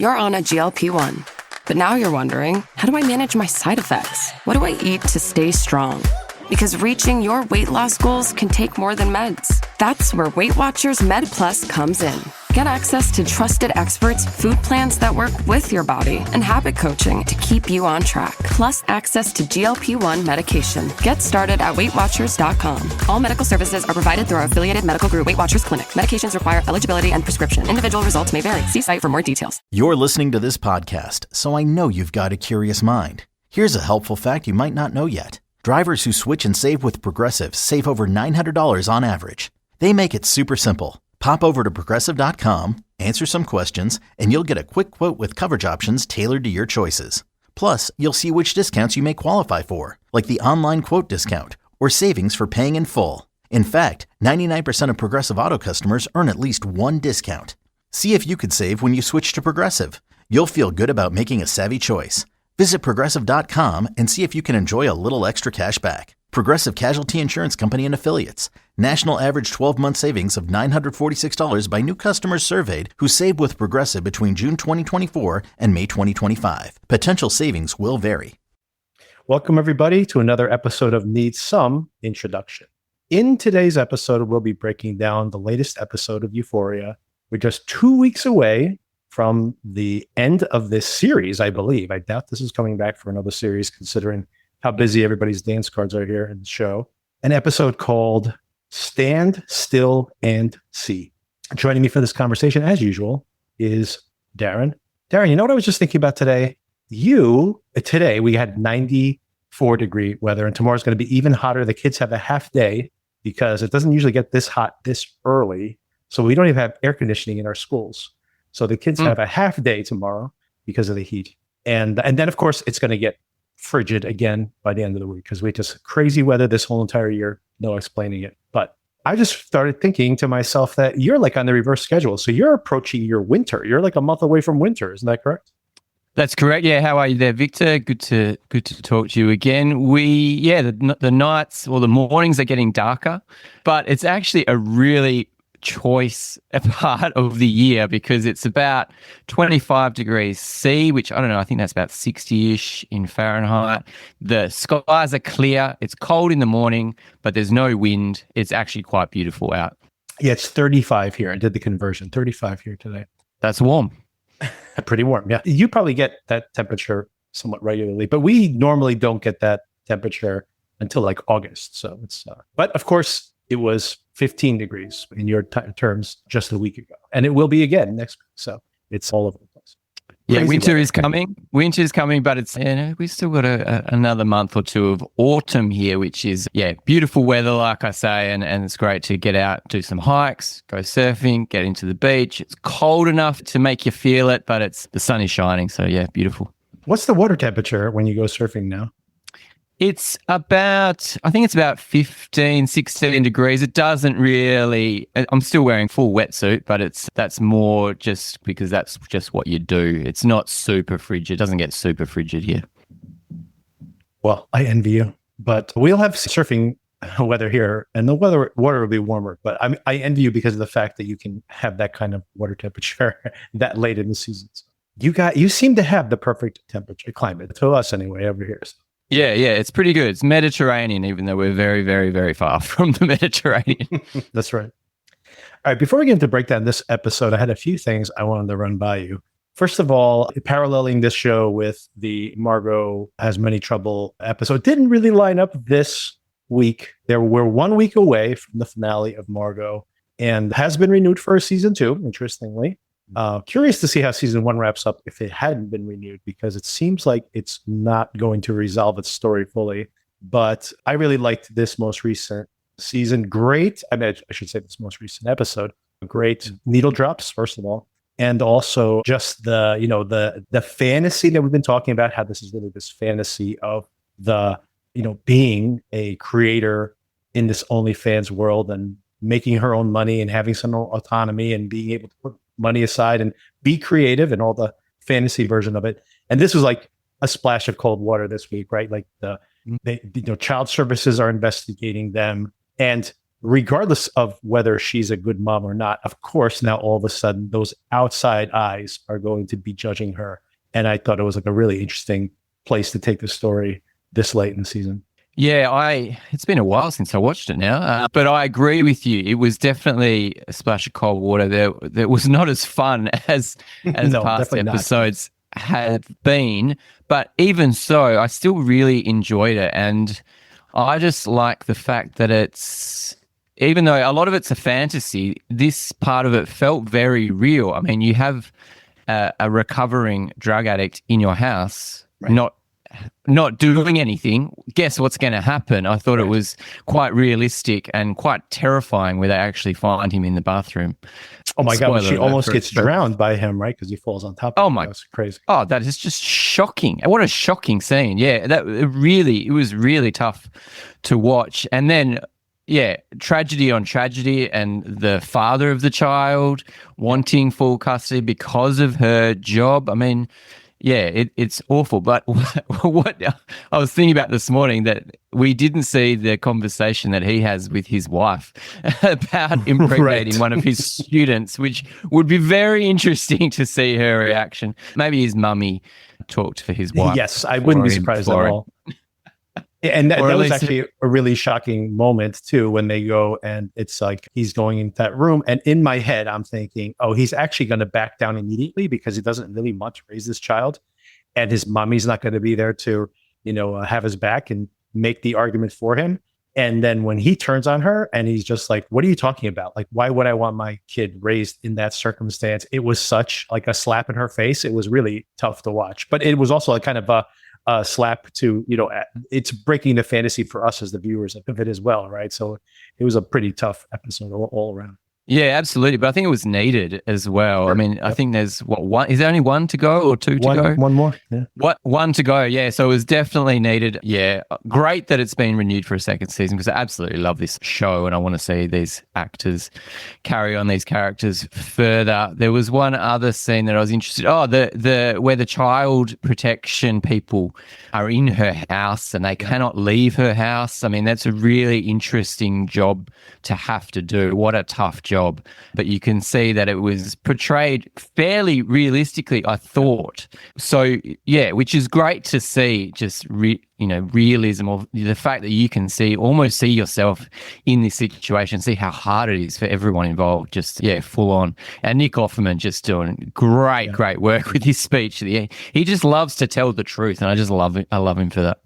You're on a GLP-1, but now you're wondering, how do I manage my side effects? What do I eat to stay strong? Because reaching your weight loss goals can take more than meds. That's where Weight Watchers Med Plus comes in. Get access to trusted experts, food plans that work with your body, and habit coaching to keep you on track. Plus access to GLP-1 medication. Get started at WeightWatchers.com. All medical services are provided through our affiliated medical group, Weight Watchers Clinic. Medications require eligibility and prescription. Individual results may vary. See site for more details. You're listening to this podcast, so I know you've got a curious mind. Here's a helpful fact you might not know yet. Drivers who switch and save with Progressive save over $900 on average. They make it super simple. Pop over to Progressive.com, answer some questions, and you'll get a quick quote with coverage options tailored to your choices. Plus, you'll see which discounts you may qualify for, like the online quote discount or savings for paying in full. In fact, 99% of Progressive Auto customers earn at least one discount. See if you could save when you switch to Progressive. You'll feel good about making a savvy choice. Visit Progressive.com and see if you can enjoy a little extra cash back. Progressive Casualty Insurance Company and Affiliates. National average 12-month savings of $946 by new customers surveyed who saved with Progressive between June 2024 and May 2025. Potential savings will vary. Welcome, everybody, to another episode of Needs Some Introduction. In today's episode, we'll be breaking down the latest episode of Euphoria. We're just 2 weeks away from the end of this series, I believe. I doubt this is coming back for another series, considering how busy everybody's dance cards are here in the show. An episode called Stand Still and See. Joining me for this conversation, as usual, is Darren. Darren, you know what I was just thinking about today? Today we had 94-degree weather, and tomorrow's going to be even hotter. The kids have a half day because it doesn't usually get this hot this early. So we don't even have air conditioning in our schools. So the kids have a half day tomorrow because of the heat. And then, of course, it's going to get frigid again by the end of the week because we just crazy weather this whole entire year. No explaining it. But I just started thinking to myself that you're like on the reverse schedule. So you're approaching your winter. You're like a month away from winter. Isn't that correct? That's correct. Yeah. How are you there, Victor? Good to talk to you again. The nights or the mornings are getting darker, but it's actually a really choice part of the year because it's about 25 degrees C, which I don't know, I think that's about 60-ish in Fahrenheit. The skies are clear. It's cold in the morning, but there's no wind. It's actually quite beautiful out. Yeah, it's 35 here. I did the conversion. 35 here today. That's warm. Pretty warm. Yeah. You probably get that temperature somewhat regularly, but we normally don't get that temperature until like August. So it's, but of course it was 15 degrees in your terms just a week ago. And it will be again next week. So it's all over the place. Yeah, winter is coming. Winter is coming, but it's, we've still got another month or two of autumn here, which is, beautiful weather, like I say. And it's great to get out, do some hikes, go surfing, get into the beach. It's cold enough to make you feel it, but the sun is shining. So yeah, beautiful. What's the water temperature when you go surfing now? It's about 15, 16 degrees. It doesn't really, I'm still wearing full wetsuit, but that's more just because that's just what you do. It's not super frigid. It doesn't get super frigid here. Well, I envy you, but we'll have surfing weather here and the water will be warmer, but I envy you because of the fact that you can have that kind of water temperature that late in the season. You seem to have the perfect temperature climate to us anyway over here. So. Yeah, it's pretty good. It's Mediterranean, even though we're very, very, very far from the Mediterranean. That's right. All right, before we get into breakdown this episode, I had a few things I wanted to run by you. First of all, paralleling this show with the Margo Has Many Trouble episode didn't really line up this week. We're 1 week away from the finale of Margo and has been renewed for a season 2, interestingly. Curious to see how season 1 wraps up if it hadn't been renewed, because it seems like it's not going to resolve its story fully. But I really liked this most recent season. Great. I should say this most recent episode. Great needle drops, first of all. And also just the fantasy that we've been talking about, how this is really this fantasy of being a creator in this OnlyFans world and making her own money and having some autonomy and being able to put money aside and be creative and all the fantasy version of it. And this was like a splash of cold water this week, right? Like child services are investigating them. And regardless of whether she's a good mom or not, of course, now all of a sudden those outside eyes are going to be judging her. And I thought it was like a really interesting place to take the story this late in the season. Yeah, it's been a while since I watched it now, but I agree with you. It was definitely a splash of cold water. That was not as fun as No, past definitely not. episodes have been. But even so, I still really enjoyed it, and I just like the fact that it's, even though a lot of it's a fantasy, this part of it felt very real. I mean, you have a recovering drug addict in your house, Right. not doing anything. Guess what's going to happen? I thought it was quite realistic and quite terrifying where they actually find him in the bathroom. Oh my God, she almost gets but- drowned by him, right? Because he falls on top of Oh her. my- That's crazy. Oh, that is just shocking. What a shocking scene. Yeah, it was really tough to watch. And then, yeah, tragedy on tragedy, and the father of the child wanting full custody because of her job. I mean, yeah, it's awful. But what I was thinking about this morning, that we didn't see the conversation that he has with his wife about impregnating one of his students, which would be very interesting to see her reaction. Maybe his mummy talked for his wife. Yes, I wouldn't be surprised at all. And that Or at was least- actually a really shocking moment too, when they go and it's like he's going into that room. And in my head, I'm thinking, oh, he's actually going to back down immediately because he doesn't really want to raise this child. And his mommy's not going to be there to, have his back and make the argument for him. And then when he turns on her and he's just like, what are you talking about? Like, why would I want my kid raised in that circumstance? It was such like a slap in her face. It was really tough to watch, but it was also a kind of a slap to, it's breaking the fantasy for us as the viewers of it as well, right? So it was a pretty tough episode all around. Yeah, absolutely. But I think it was needed as well. I mean, I think there's one, is there only one to go or two to go? One more. Yeah. One to go. Yeah. So it was definitely needed. Yeah. Great that it's been renewed for a second season, because I absolutely love this show and I want to see these actors carry on these characters further. There was one other scene that I was interested. Oh, the where the child protection people are in her house and they cannot leave her house. I mean, that's a really interesting job to have to do. What a tough job. But you can see that it was portrayed fairly realistically, I thought. So, yeah, which is great to see, just, realism of the fact that you can almost see yourself in this situation, see how hard it is for everyone involved, just, full on. And Nick Offerman just doing great work with his speech. He just loves to tell the truth, and I just love it. I love him for that.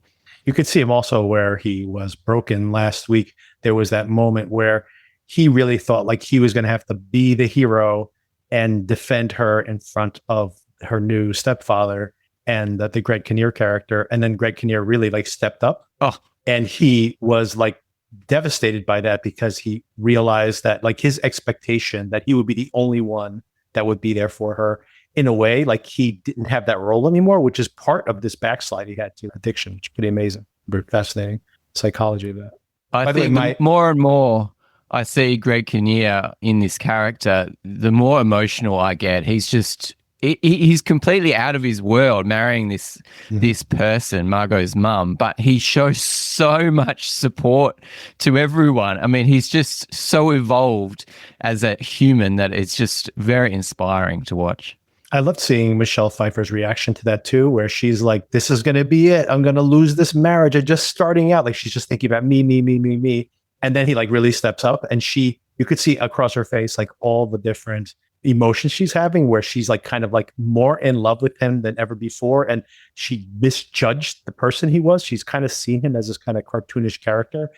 You could see him also where he was broken last week. There was that moment where he really thought like he was going to have to be the hero and defend her in front of her new stepfather and the Greg Kinnear character. And then Greg Kinnear really like stepped up. Oh. And he was like devastated by that because he realized that like his expectation that he would be the only one that would be there for her, in a way, like he didn't have that role anymore, which is part of this backslide he had to addiction, which is pretty amazing. Very fascinating psychology of that. I By the think way, more and more I see Greg Kinnear in this character, the more emotional I get. He's just, he's completely out of his world marrying this person, Margot's mum, but he shows so much support to everyone. I mean, he's just so evolved as a human that it's just very inspiring to watch. I loved seeing Michelle Pfeiffer's reaction to that too, where she's like, this is going to be it. I'm going to lose this marriage. I'm just starting out. Like she's just thinking about me. And then he like really steps up and you could see across her face, like all the different emotions she's having, where she's like kind of like more in love with him than ever before. And she misjudged the person he was. She's kind of seen him as this kind of cartoonish character.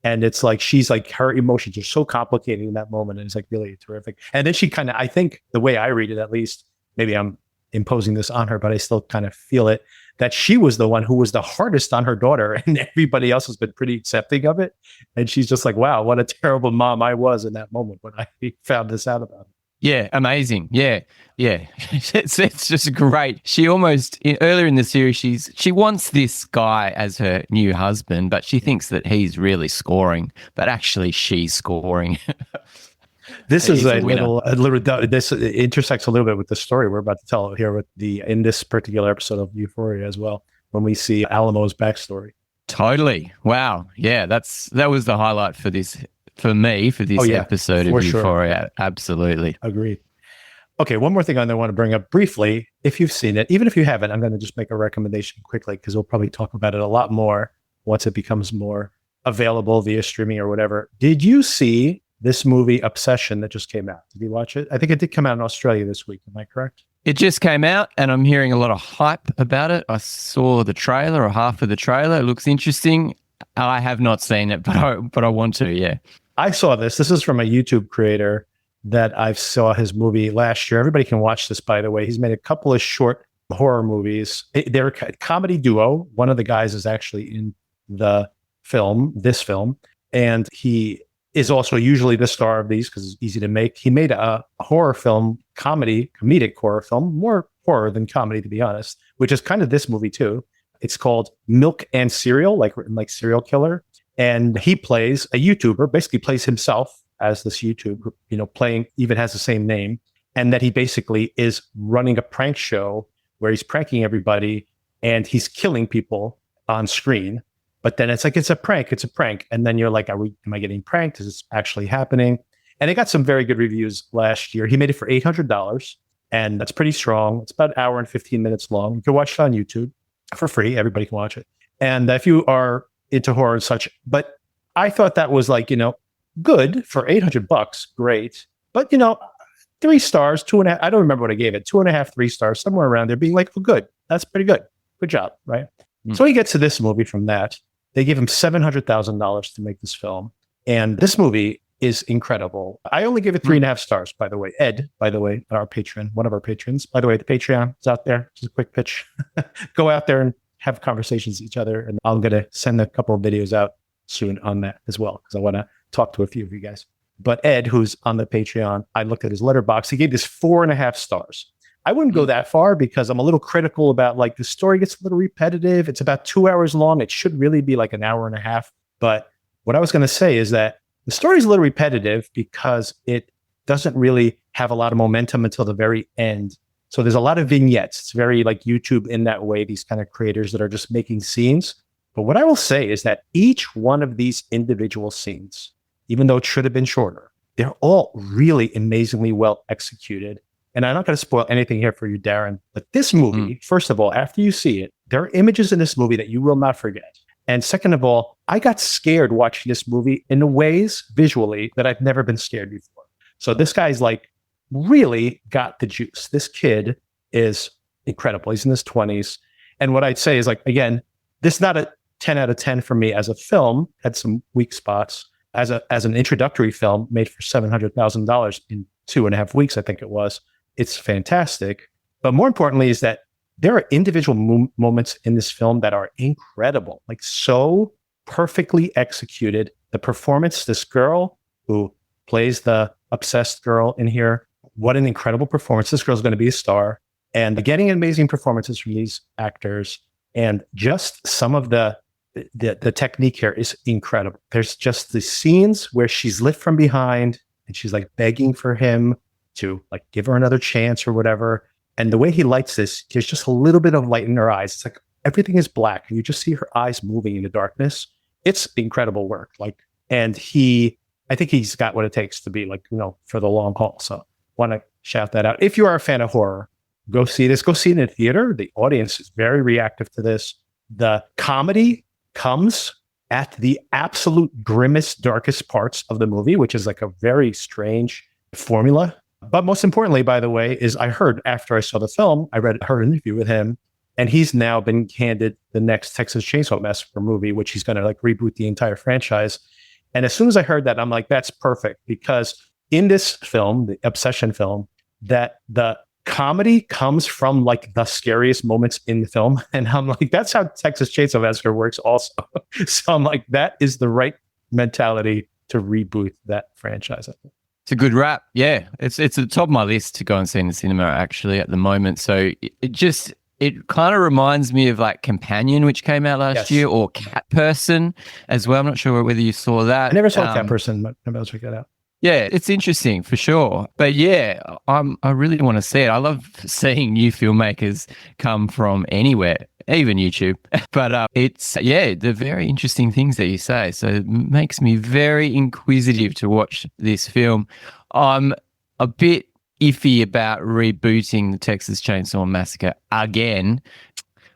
And it's like, she's like, her emotions are so complicated in that moment. And it's like really terrific. And then she kind of, I think the way I read it, at least, maybe I'm imposing this on her, but I still kind of feel it, that she was the one who was the hardest on her daughter and everybody else has been pretty accepting of it. And she's just like, wow, what a terrible mom I was in that moment when I found this out about it. Yeah, amazing. Yeah. It's just great. She almost, earlier in the series, she wants this guy as her new husband, but she thinks that he's really scoring, but actually she's scoring. This is a this intersects a little bit with the story we're about to tell here in this particular episode of Euphoria as well, when we see Alamo's backstory. Totally. Wow. Yeah, that was the highlight for this for me for this episode of Euphoria. Sure. Absolutely. Agreed. Okay, one more thing I want to bring up briefly. If you've seen it, even if you haven't, I'm going to just make a recommendation quickly because we'll probably talk about it a lot more once it becomes more available via streaming or whatever. Did you see this movie Obsession that just came out? Did you watch it? I think it did come out in Australia this week. Am I correct? It just came out and I'm hearing a lot of hype about it. I saw the trailer or half of the trailer. It looks interesting. I have not seen it, but I want to, yeah. I saw this. This is from a YouTube creator that I saw his movie last year. Everybody can watch this, by the way. He's made a couple of short horror movies. They're a comedy duo. One of the guys is actually in this film, and he is also usually the star of these because it's easy to make. He made a horror film, comedic horror film, more horror than comedy, to be honest, which is kind of this movie too. It's called Milk and Cereal, like serial killer. And he plays a YouTuber, basically plays himself as this YouTuber, playing, even has the same name. And that he basically is running a prank show where he's pranking everybody and he's killing people on screen. But then it's a prank. And then you're like, am I getting pranked? Is this actually happening? And it got some very good reviews last year. He made it for $800 and that's pretty strong. It's about an hour and 15 minutes long. You can watch it on YouTube for free. Everybody can watch it. And if you are into horror and such, but I thought that was good for $800. Great. But 3 stars, 2.5. I don't remember what I gave it. 2.5, 3 stars, somewhere around there, being like, oh, good. That's pretty good. Good job. Right. So he gets to this movie from that. They gave him $700,000 to make this film. And this movie is incredible. I only gave it 3.5 stars, by the way. Ed, by the way, our patron, one of our patrons, by the way, the Patreon is out there. Just a quick pitch. Go out there and have conversations with each other. And I'm going to send a couple of videos out soon on that as well, because I want to talk to a few of you guys. But Ed, who's on the Patreon, I looked at his letterbox. He gave this 4.5 stars. I wouldn't go that far because I'm a little critical about the story gets a little repetitive. It's about 2 hours long. It should really be an hour and a half. But what I was going to say is that the story is a little repetitive because it doesn't really have a lot of momentum until the very end. So there's a lot of vignettes. It's very like YouTube in that way, these kind of creators that are just making scenes. But what I will say is that each one of these individual scenes, even though it should have been shorter, they're all really amazingly well executed. And I'm not going to spoil anything here for you, Darren, but this movie, first of all, after you see it, there are images in this movie that you will not forget. And second of all, I got scared watching this movie in ways visually that I've never been scared before. So this guy's really got the juice. This kid is incredible. He's in his 20s. And what I'd say is again, this is not a 10 out of 10 for me as a film, had some weak spots. As an introductory film made for $700,000 in 2.5 weeks, I think it was. It's fantastic. But more importantly is that there are individual moments in this film that are incredible, so perfectly executed. The performance, this girl who plays the obsessed girl in here, what an incredible performance. This girl's going to be a star. And getting amazing performances from these actors and just some of the technique here is incredible. There's just the scenes where she's lit from behind and she's begging for him to give her another chance or whatever. And the way he lights this, there's just a little bit of light in her eyes. It's everything is black and you just see her eyes moving in the darkness. It's incredible work. And I think he's got what it takes to be for the long haul. So want to shout that out. If you are a fan of horror, go see this. Go see it in a theater. The audience is very reactive to this. The comedy comes at the absolute grimmest, darkest parts of the movie, which is a very strange formula. But most importantly, by the way, is I heard after I saw the film, heard an interview with him, and he's now been handed the next Texas Chainsaw Massacre movie, which he's going to reboot the entire franchise. And as soon as I heard that, I'm that's perfect, because in this film, the Obsession film, that the comedy comes from the scariest moments in the film. And I'm that's how Texas Chainsaw Massacre works also. So I'm that is the right mentality to reboot that franchise, I think. It's a good wrap. Yeah. It's at the top of my list to go and see in the cinema actually at the moment. So it kind of reminds me of Companion, which came out last year, or Cat Person as well. I'm not sure whether you saw that. I never saw Cat Person, but maybe I'll check that out. Yeah, it's interesting for sure. But yeah, I really want to see it. I love seeing new filmmakers come from anywhere even YouTube. But it's, the very interesting things that you say. So it makes me very inquisitive to watch this film. I'm a bit iffy about rebooting the Texas Chainsaw Massacre again.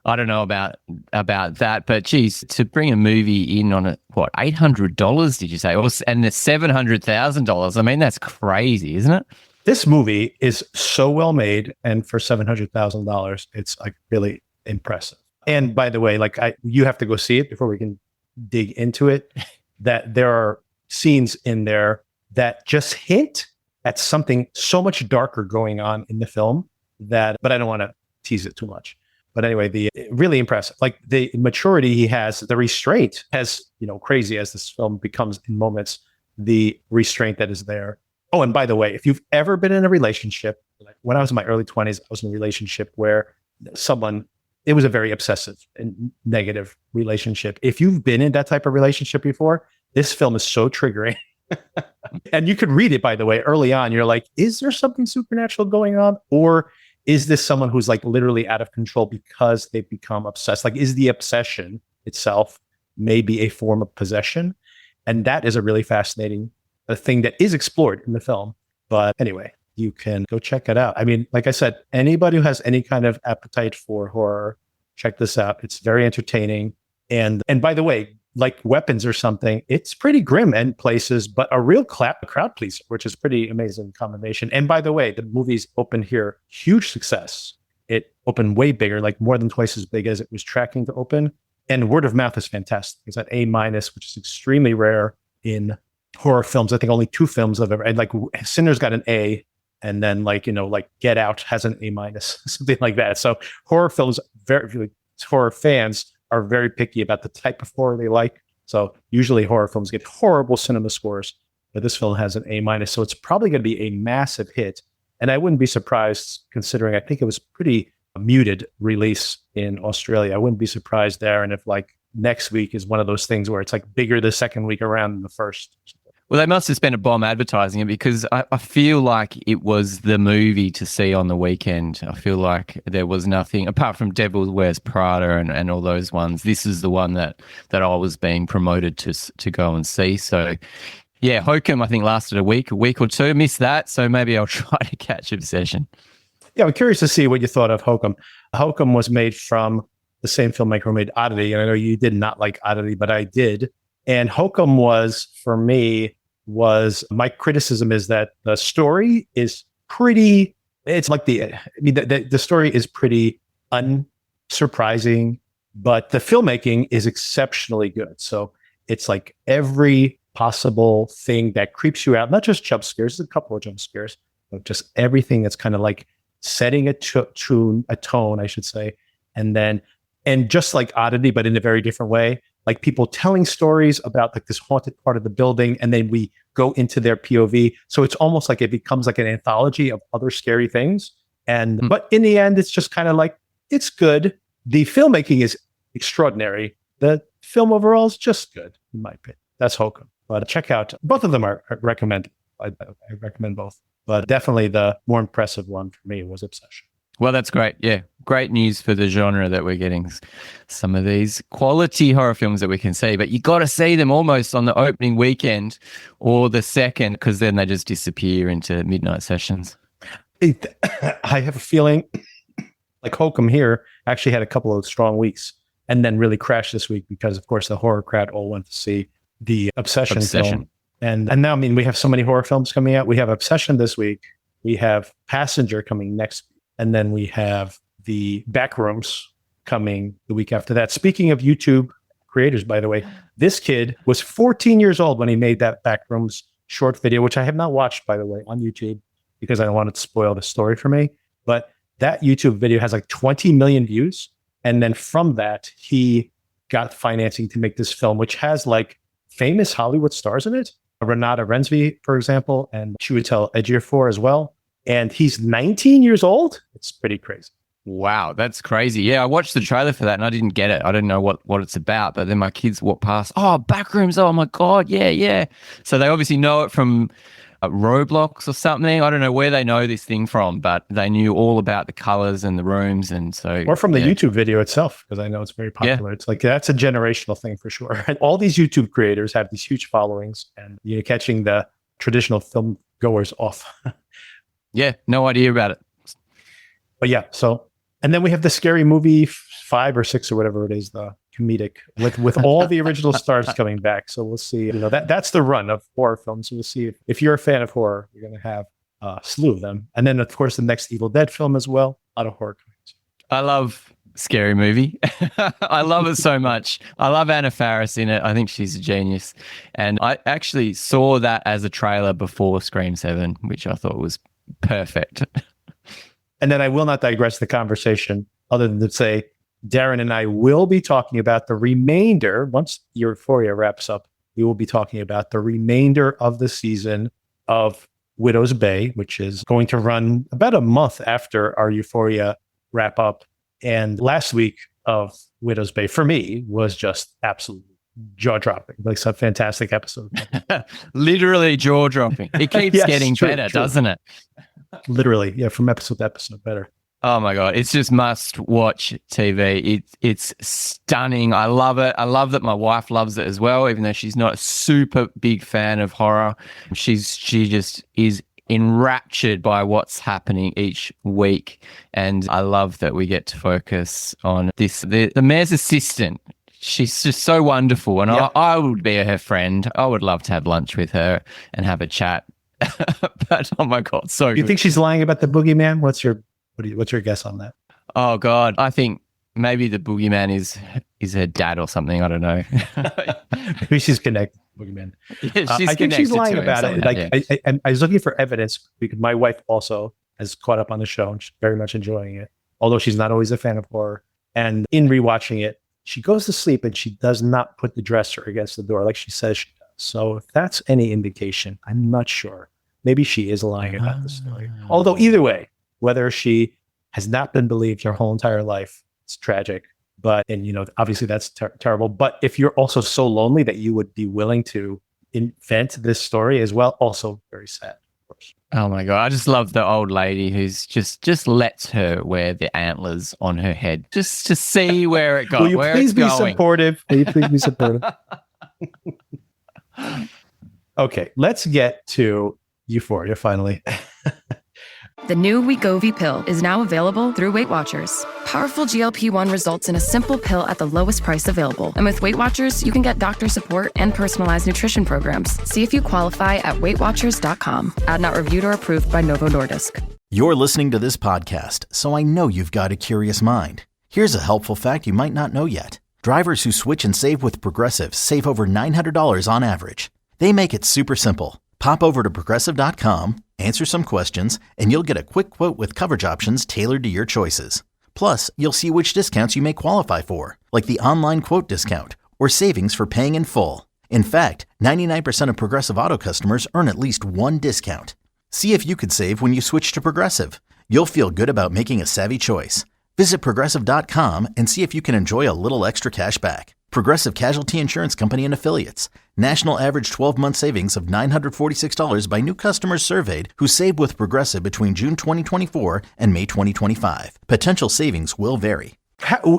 I don't know about that, but geez, to bring a movie in on $800 did you say? And the $700,000. I mean, that's crazy, isn't it? This movie is so well made, and for $700,000, it's like really impressive. And by the way, you have to go see it before we can dig into it. That there are scenes in there that just hint at something so much darker going on in the film but I don't want to tease it too much. But anyway, really impressive. Like the maturity he has, the restraint has, crazy as this film becomes in moments, the restraint that is there. Oh, and by the way, if you've ever been in a relationship, like when I was in my early 20s, I was in a relationship where it was a very obsessive and negative relationship. If you've been in that type of relationship before, this film is so triggering. And you could read it, by the way, early on. You're like, is there something supernatural going on? Or is this someone who's like literally out of control because they've become obsessed? Like, is the obsession itself maybe a form of possession? And that is a really fascinating thing that is explored in the film. But anyway, you can go check it out. I mean, like I said, anybody who has any kind of appetite for horror, check this out. It's very entertaining. And by the way, like Weapons or something, it's pretty grim in places, but a real crowd pleaser, which is pretty amazing combination. And by the way, the movie's opened here, huge success. It opened way bigger, like more than twice as big as it was tracking to open. And word of mouth is fantastic. It's at A-, which is extremely rare in horror films. I think only 2 films have ever, and like Sinner's got an A, and then like Get Out has an A-, something like that. So horror films, horror fans are very picky about the type of horror they like. So usually horror films get horrible cinema scores, but this film has an A-, so it's probably going to be a massive hit. And I wouldn't be surprised, considering I think it was pretty muted release in Australia. I wouldn't be surprised, Darren, if like next week is one of those things where it's like bigger the second week around than the first. Well, they must have spent a bomb advertising it, because I feel like it was the movie to see on the weekend. I feel like there was nothing, apart from Devil Wears Prada and all those ones. This is the one that I was being promoted to go and see. So, yeah, Hokum, I think, lasted a week or two. Missed that, so maybe I'll try to catch Obsession. Yeah, I'm curious to see what you thought of Hokum. Hokum was made from the same filmmaker who made Oddity. And I know you did not like Oddity, but I did. And Hokum was, for me, my criticism is that the story is pretty, it's like the story is pretty unsurprising, but the filmmaking is exceptionally good. So it's like every possible thing that creeps you out, not just jump scares, there's a couple of jump scares, but just everything that's kind of like setting a tone, I should say. And just like Oddity, but in a very different way, like people telling stories about like this haunted part of the building, and then we go into their POV. So it's almost like it becomes like an anthology of other scary things. But in the end, it's just kind of like, it's good. The filmmaking is extraordinary. The film overall is just good, in my opinion. That's Hokum. But check out, both of them are recommended. I recommend both. But definitely the more impressive one for me was Obsession. Well, that's great. Yeah. Great news for the genre that we're getting some of these quality horror films that we can see, but you got to see them almost on the opening weekend or the second, because then they just disappear into midnight sessions. I have a feeling like Hokum here actually had a couple of strong weeks and then really crashed this week because, of course, the horror crowd all went to see the Obsession film. And now, I mean, we have so many horror films coming out. We have Obsession this week. We have Passenger coming next week. And then we have the Backrooms coming the week after that. Speaking of YouTube creators, by the way, this kid was 14 years old when he made that Backrooms short video, which I have not watched, by the way, on YouTube because I don't want it to spoil the story for me. But that YouTube video has like 20 million views. And then from that, he got financing to make this film, which has like famous Hollywood stars in it. Renata Rensby, for example, and Chiwetel Ejiofor as well. And he's 19 years old. It's pretty crazy. Wow, that's crazy. Yeah, I watched the trailer for that and I didn't get it. I didn't know what it's about. But then my kids walked past. Oh, Backrooms. Oh, my God. Yeah. So they obviously know it from Roblox or something. I don't know where they know this thing from, but they knew all about the colors and the rooms. And so, or from the YouTube video itself, because I know it's very popular. It's like, that's a generational thing for sure. And all these YouTube creators have these huge followings, and you're catching the traditional film goers off. Yeah, no idea about it. But yeah, so, and then we have the Scary Movie 5 or 6 or whatever it is, the comedic with all the original stars coming back. So we'll see. That's the run of horror films. So we'll see if you're a fan of horror, you're going to have a slew of them. And then, of course, the next Evil Dead film as well. A lot of horror coming. I love Scary Movie. I love it so much. I love Anna Faris in it. I think she's a genius. And I actually saw that as a trailer before Scream 7, which I thought was perfect. And then I will not digress the conversation other than to say Darren and I will be talking about the remainder. Once Euphoria wraps up, we will be talking about the remainder of the season of Widow's Bay, which is going to run about a month after our Euphoria wrap up. And last week of Widow's Bay, for me, was just absolutely jaw-dropping. Like, some fantastic episode. Literally jaw-dropping. It keeps getting better, doesn't it? Literally, yeah, from episode to episode, better. Oh my God, it's just must-watch TV. It's stunning. I love it. I love that my wife loves it as well, even though she's not a super big fan of horror. She just is enraptured by what's happening each week. And I love that we get to focus on this. The mayor's assistant, she's just so wonderful. And I would be her friend. I would love to have lunch with her and have a chat. But oh my God, so you think she's lying about the boogeyman? What's your guess on that? Oh God, I think maybe the boogeyman is her dad or something. I don't know. Maybe she's connected. Boogeyman. Yeah, I think she's lying about it. I was looking for evidence because my wife also has caught up on the show and she's very much enjoying it, although she's not always a fan of horror. And in rewatching it, she goes to sleep and she does not put the dresser against the door like she says she does. So if that's any indication, I'm not sure. Maybe she is lying about the story. Although either way, whether she has not been believed her whole entire life, it's tragic. And obviously that's terrible. But if you're also so lonely that you would be willing to invent this story as well, also very sad, of course. Oh my God, I just love the old lady who's just lets her wear the antlers on her head just to see where it goes. Will you please be supportive? Will you please be supportive? Okay, let's get to Euphoria finally. The new Wegovy pill is now available through Weight Watchers. Powerful GLP-1 results in a simple pill at the lowest price available. And with Weight Watchers, you can get doctor support and personalized nutrition programs. See if you qualify at weightwatchers.com. Ad not reviewed or approved by Novo Nordisk. You're listening to this podcast, so I know you've got a curious mind. Here's a helpful fact you might not know yet. Drivers who switch and save with Progressive save over $900 on average. They make it super simple. Pop over to Progressive.com, answer some questions, and you'll get a quick quote with coverage options tailored to your choices. Plus, you'll see which discounts you may qualify for, like the online quote discount or savings for paying in full. In fact, 99% of Progressive Auto customers earn at least one discount. See if you could save when you switch to Progressive. You'll feel good about making a savvy choice. Visit Progressive.com and see if you can enjoy a little extra cash back. Progressive Casualty Insurance Company and Affiliates. National average 12-month savings of $946 by new customers surveyed who saved with Progressive between June 2024 and May 2025. Potential savings will vary.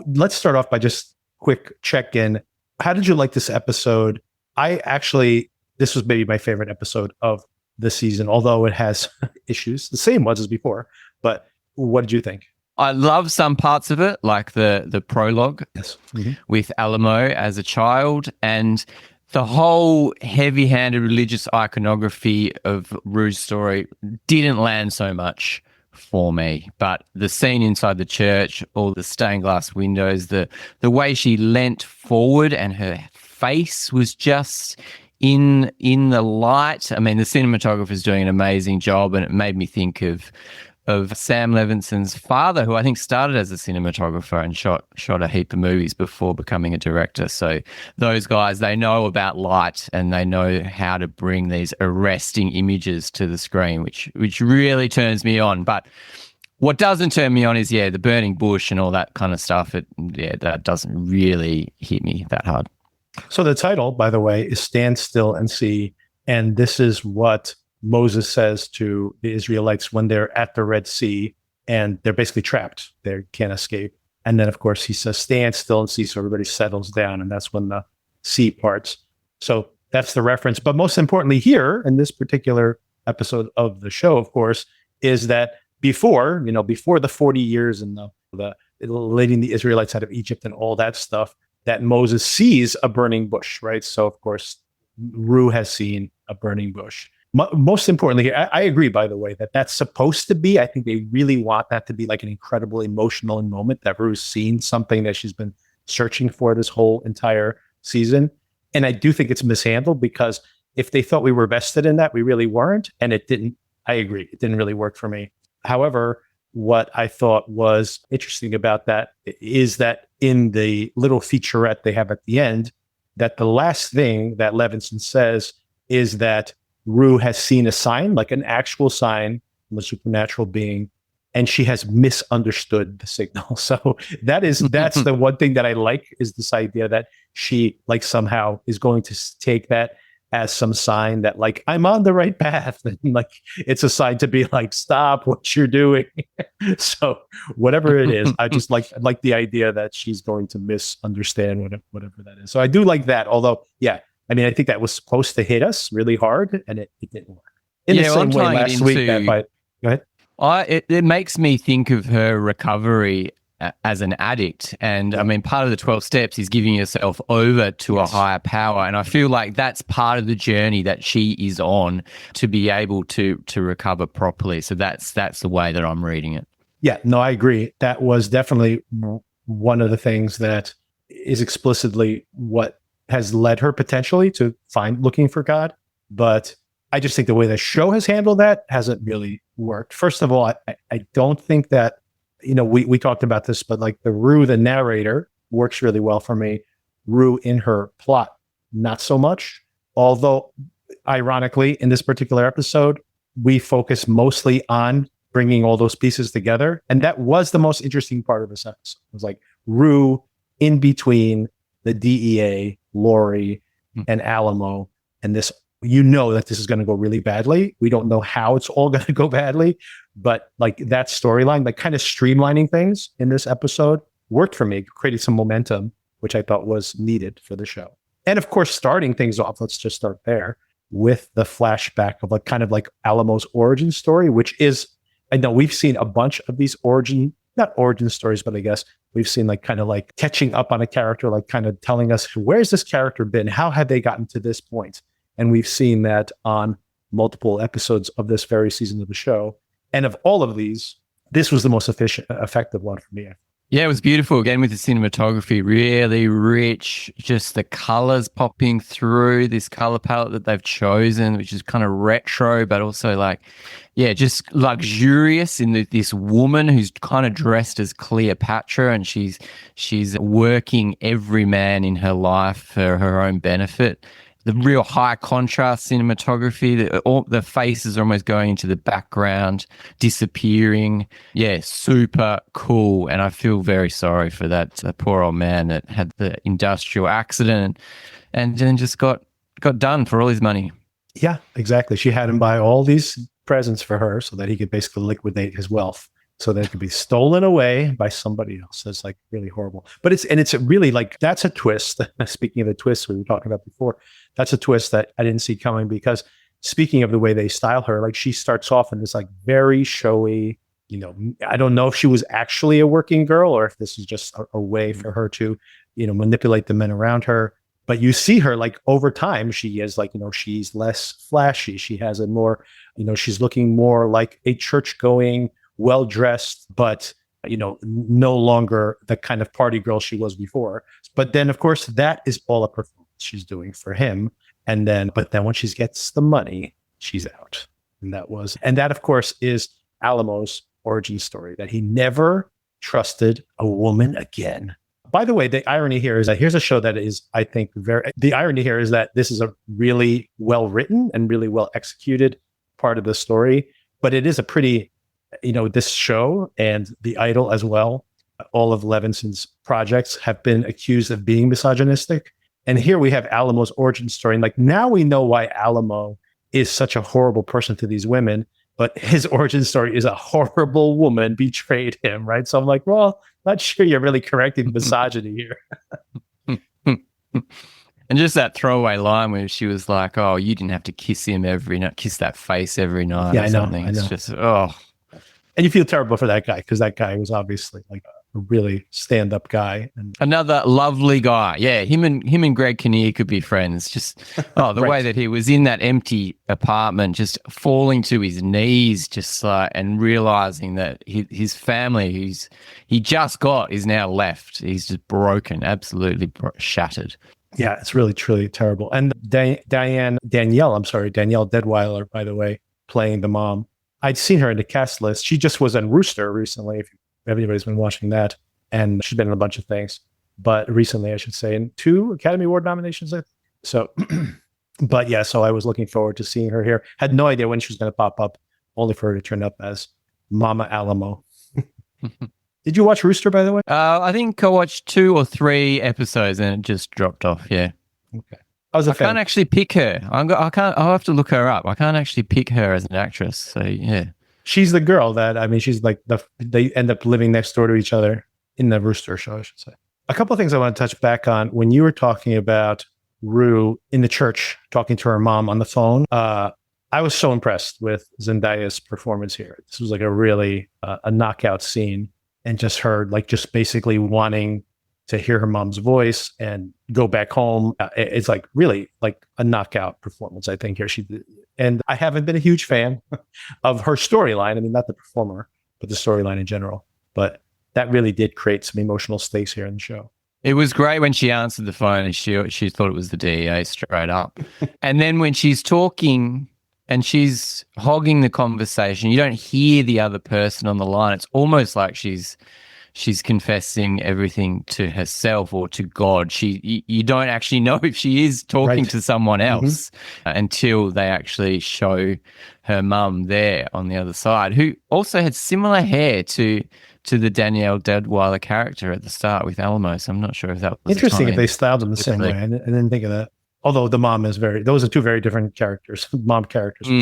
Let's start off by just quick check-in. How did you like this episode? This was maybe my favorite episode of the season, although it has issues, the same ones as before. But what did you think? I love some parts of it, like the prologue with Alamo as a child, and the whole heavy-handed religious iconography of Rue's story didn't land so much for me. But the scene inside the church, all the stained glass windows, the way she leant forward and her face was just in the light. I mean, the cinematographer's doing an amazing job, and it made me think of Sam Levinson's father, who I think started as a cinematographer and shot a heap of movies before becoming a director. So those guys, they know about light and they know how to bring these arresting images to the screen, which really turns me on. But what doesn't turn me on is, the burning bush and all that kind of stuff. That doesn't really hit me that hard. So the title, by the way, is Stand Still and See. And this is what Moses says to the Israelites when they're at the Red Sea and they're basically trapped. They can't escape. And then, of course, he says, stand still and see, so everybody settles down. And that's when the sea parts. So that's the reference. But most importantly here in this particular episode of the show, of course, is that before the 40 years and the leading the Israelites out of Egypt and all that stuff, that Moses sees a burning bush, right? So, of course, Rue has seen a burning bush. Most importantly, I agree, by the way, that that's supposed to be, I think they really want that to be like an incredible emotional moment, that Rue's seen something that she's been searching for this whole entire season. And I do think it's mishandled, because if they thought we were vested in that, we really weren't. And it didn't, I agree, it didn't really work for me. However, what I thought was interesting about that is that in the little featurette they have at the end, that the last thing that Levinson says is that Rue has seen a sign, like an actual sign from a supernatural being, and she has misunderstood the signal. So that's the one thing that I like, is this idea that she like somehow is going to take that as some sign that like I'm on the right path, and like it's a sign to be like, stop what you're doing. So whatever it is, I just like the idea that she's going to misunderstand whatever that is. So I do like that. Although, yeah, I mean, I think that was supposed to hit us really hard, and it didn't work. In the same way last week. Go ahead. It makes me think of her recovery as an addict. And I mean, part of the 12 steps is giving yourself over to a higher power. And I feel like that's part of the journey that she is on to be able to recover properly. So that's the way that I'm reading it. Yeah, no, I agree. That was definitely one of the things that is explicitly what has led her potentially to looking for God. But I just think the way the show has handled that hasn't really worked. First of all, I don't think that, we talked about this, but like the Rue, the narrator, works really well for me. Rue in her plot, not so much. Although, ironically, in this particular episode, we focus mostly on bringing all those pieces together. And that was the most interesting part of this episode. It was like Rue in between the DEA, Laurie, and Alamo, and this, that this is going to go really badly. We don't know how it's all going to go badly, but like that storyline, like kind of streamlining things in this episode worked for me, created some momentum, which I thought was needed for the show. And of course, starting things off, let's just start there with the flashback of like kind of like Alamo's origin story, which is, I know we've seen a bunch of these not origin stories, but I guess we've seen like kind of like catching up on a character, like kind of telling us, where's this character been? How have they gotten to this point? And we've seen that on multiple episodes of this very season of the show. And of all of these, this was the most effective one for me. Yeah, it was beautiful. Again, with the cinematography, really rich, just the colors popping through, this color palette that they've chosen, which is kind of retro, but also like, yeah, just luxurious in this woman who's kind of dressed as Cleopatra, and she's working every man in her life for her own benefit. The real high contrast cinematography, all the faces are almost going into the background, disappearing. Yeah, super cool. And I feel very sorry for that poor old man that had the industrial accident and then just got done for all his money. Yeah, exactly. She had him buy all these presents for her so that he could basically liquidate his wealth, so that it could be stolen away by somebody else. That's like really horrible. But it's really like, that's a twist. Speaking of the twists we were talking about before, that's a twist that I didn't see coming, because speaking of the way they style her, like she starts off in this like very showy, I don't know if she was actually a working girl or if this is just a way for her to, manipulate the men around her. But you see her like over time, she is like, she's less flashy. She has a more, she's looking more like a church-going, well-dressed, but, no longer the kind of party girl she was before. But then, of course, that is all a performance she's doing for him. But then when she gets the money, she's out. And that, of course, is Alamo's origin story, that he never trusted a woman again. By the way, the irony here is that here's a show that is, I think, the irony here is that this is a really well-written and really well-executed part of the story, but it is a pretty, this show and The Idol as well, all of Levinson's projects have been accused of being misogynistic. And here we have Alamo's origin story. And like, now we know why Alamo is such a horrible person to these women, but his origin story is a horrible woman betrayed him, right? So I'm like, well, not sure you're really correcting misogyny here. And just that throwaway line where she was like, "Oh, you didn't have to kiss him every night, kiss that face every night." Yeah, or I know. something. I know. It's just, oh. And you feel terrible for that guy because that guy was obviously like a really stand-up guy. And Another lovely guy. Yeah, him and Greg Kinnear could be friends. Just the Right. way that he was in that empty apartment, just falling to his knees, just like, and realizing that his family, he just got, is now left. He's just broken, absolutely shattered. yeah, it's really, truly terrible. And Danielle Deadweiler, by the way, playing the mom. I'd seen her in the cast list. She just was on Rooster recently, if everybody's been watching that. And she's been in a bunch of things. But recently, I should say, in 2 Academy Award nominations. So, but yeah, so I was looking forward to seeing her here. Had no idea when she was going to pop up, only for her to turn up as Mama Alamo. Did you watch Rooster, by the way? I think I watched 2 or 3 episodes and it just dropped off. Yeah. Okay. I was a fan. Can't actually pick her. I'll have to look her up. I can't actually pick her as an actress. So yeah. She's the girl that, I mean, she's like they end up living next door to each other in the Rooster show, I should say. A couple of things I want to touch back on when you were talking about Rue in the church, talking to her mom on the phone. I was so impressed with Zendaya's performance here. This was like a really a knockout scene, and just her like just basically wanting to hear her mom's voice and go back home. It's like really like a knockout performance, I think, here. And I haven't been a huge fan of her storyline. I mean, not the performer, but the storyline in general. But that really did create some emotional stakes here in the show. It was great when she answered the phone and she thought it was the DEA straight up. And then when she's talking and she's hogging the conversation, you don't hear the other person on the line. It's almost like she's confessing everything to herself or to God. You don't actually know if she is talking Right. to someone else until they actually show her mum there on the other side, who also had similar hair to the Danielle Deadweiler character at the start with Alamo. So I'm not sure if that was Interesting if they styled them the same way. I didn't think of that. Although the mom is those are 2 very different characters, mom characters for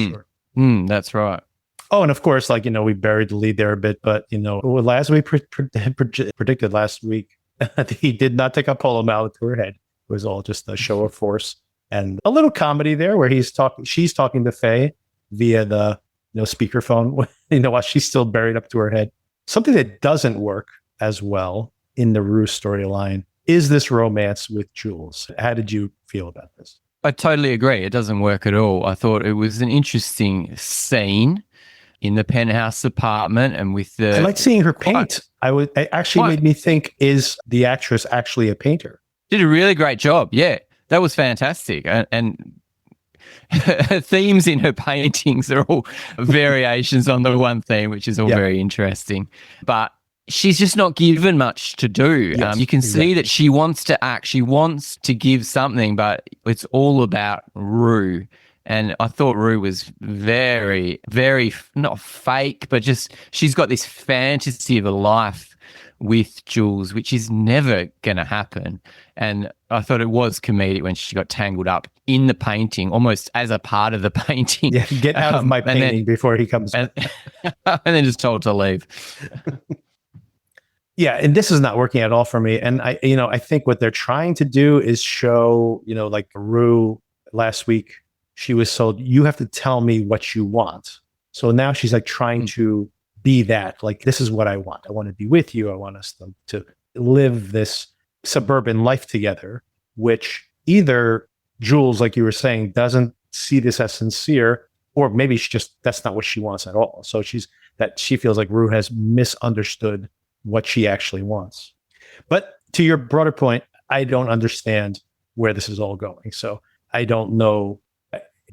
sure. That's right. Oh, and of course, like, we buried the lead there a bit, but, as we predicted last week, he did not take a polo mallet to her head. It was all just a show of force and a little comedy there where she's talking to Faye via the, speakerphone, while she's still buried up to her head. Something that doesn't work as well in the Rue storyline is this romance with Jules. How did you feel about this? I totally agree. It doesn't work at all. I thought it was an interesting scene in the penthouse apartment, and with the. I like seeing her paint. It actually made me think: is the actress actually a painter? Did a really great job. Yeah, that was fantastic, and themes in her paintings are all variations on the one theme, which is all very interesting. But she's just not given much to do. Yes, you can see that she wants to act. She wants to give something, but it's all about Rue. And I thought Rue was very, very not fake, but just she's got this fantasy of a life with Jules, which is never going to happen. And I thought it was comedic when she got tangled up in the painting, almost as a part of the painting. Yeah, get out of my painting before he comes. And then just told to leave. Yeah, and this is not working at all for me. And I think what they're trying to do is show, like Rue last week. She was told, you have to tell me what you want. So now she's like trying to be that, like, this is what I want. I want to be with you. I want us to live this suburban life together, which either Jules, like you were saying, doesn't see this as sincere, or maybe that's not what she wants at all. So she feels like Rue has misunderstood what she actually wants. But to your broader point, I don't understand where this is all going. So I don't know.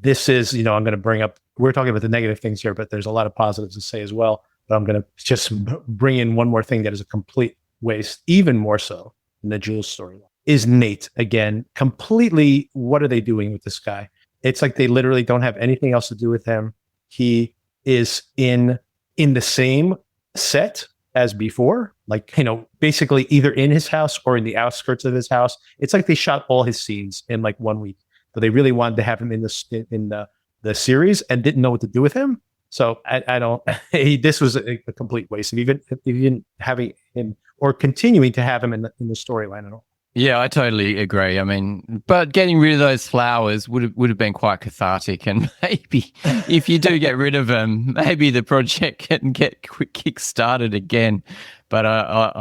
This is, I'm going to bring up, we're talking about the negative things here, but there's a lot of positives to say as well. But I'm going to just bring in one more thing that is a complete waste, even more so than the Jules storyline, is Nate. Again, completely, what are they doing with this guy? It's like they literally don't have anything else to do with him. He is in the same set as before, like, basically either in his house or in the outskirts of his house. It's like they shot all his scenes in like 1 week. But they really wanted to have him in the the series and didn't know what to do with him. So I don't. This was a complete waste of even having him or continuing to have him in the storyline at all. Yeah, I totally agree. I mean, but getting rid of those flowers would have been quite cathartic, and maybe if you do get rid of them, maybe the project can get kick started again. But I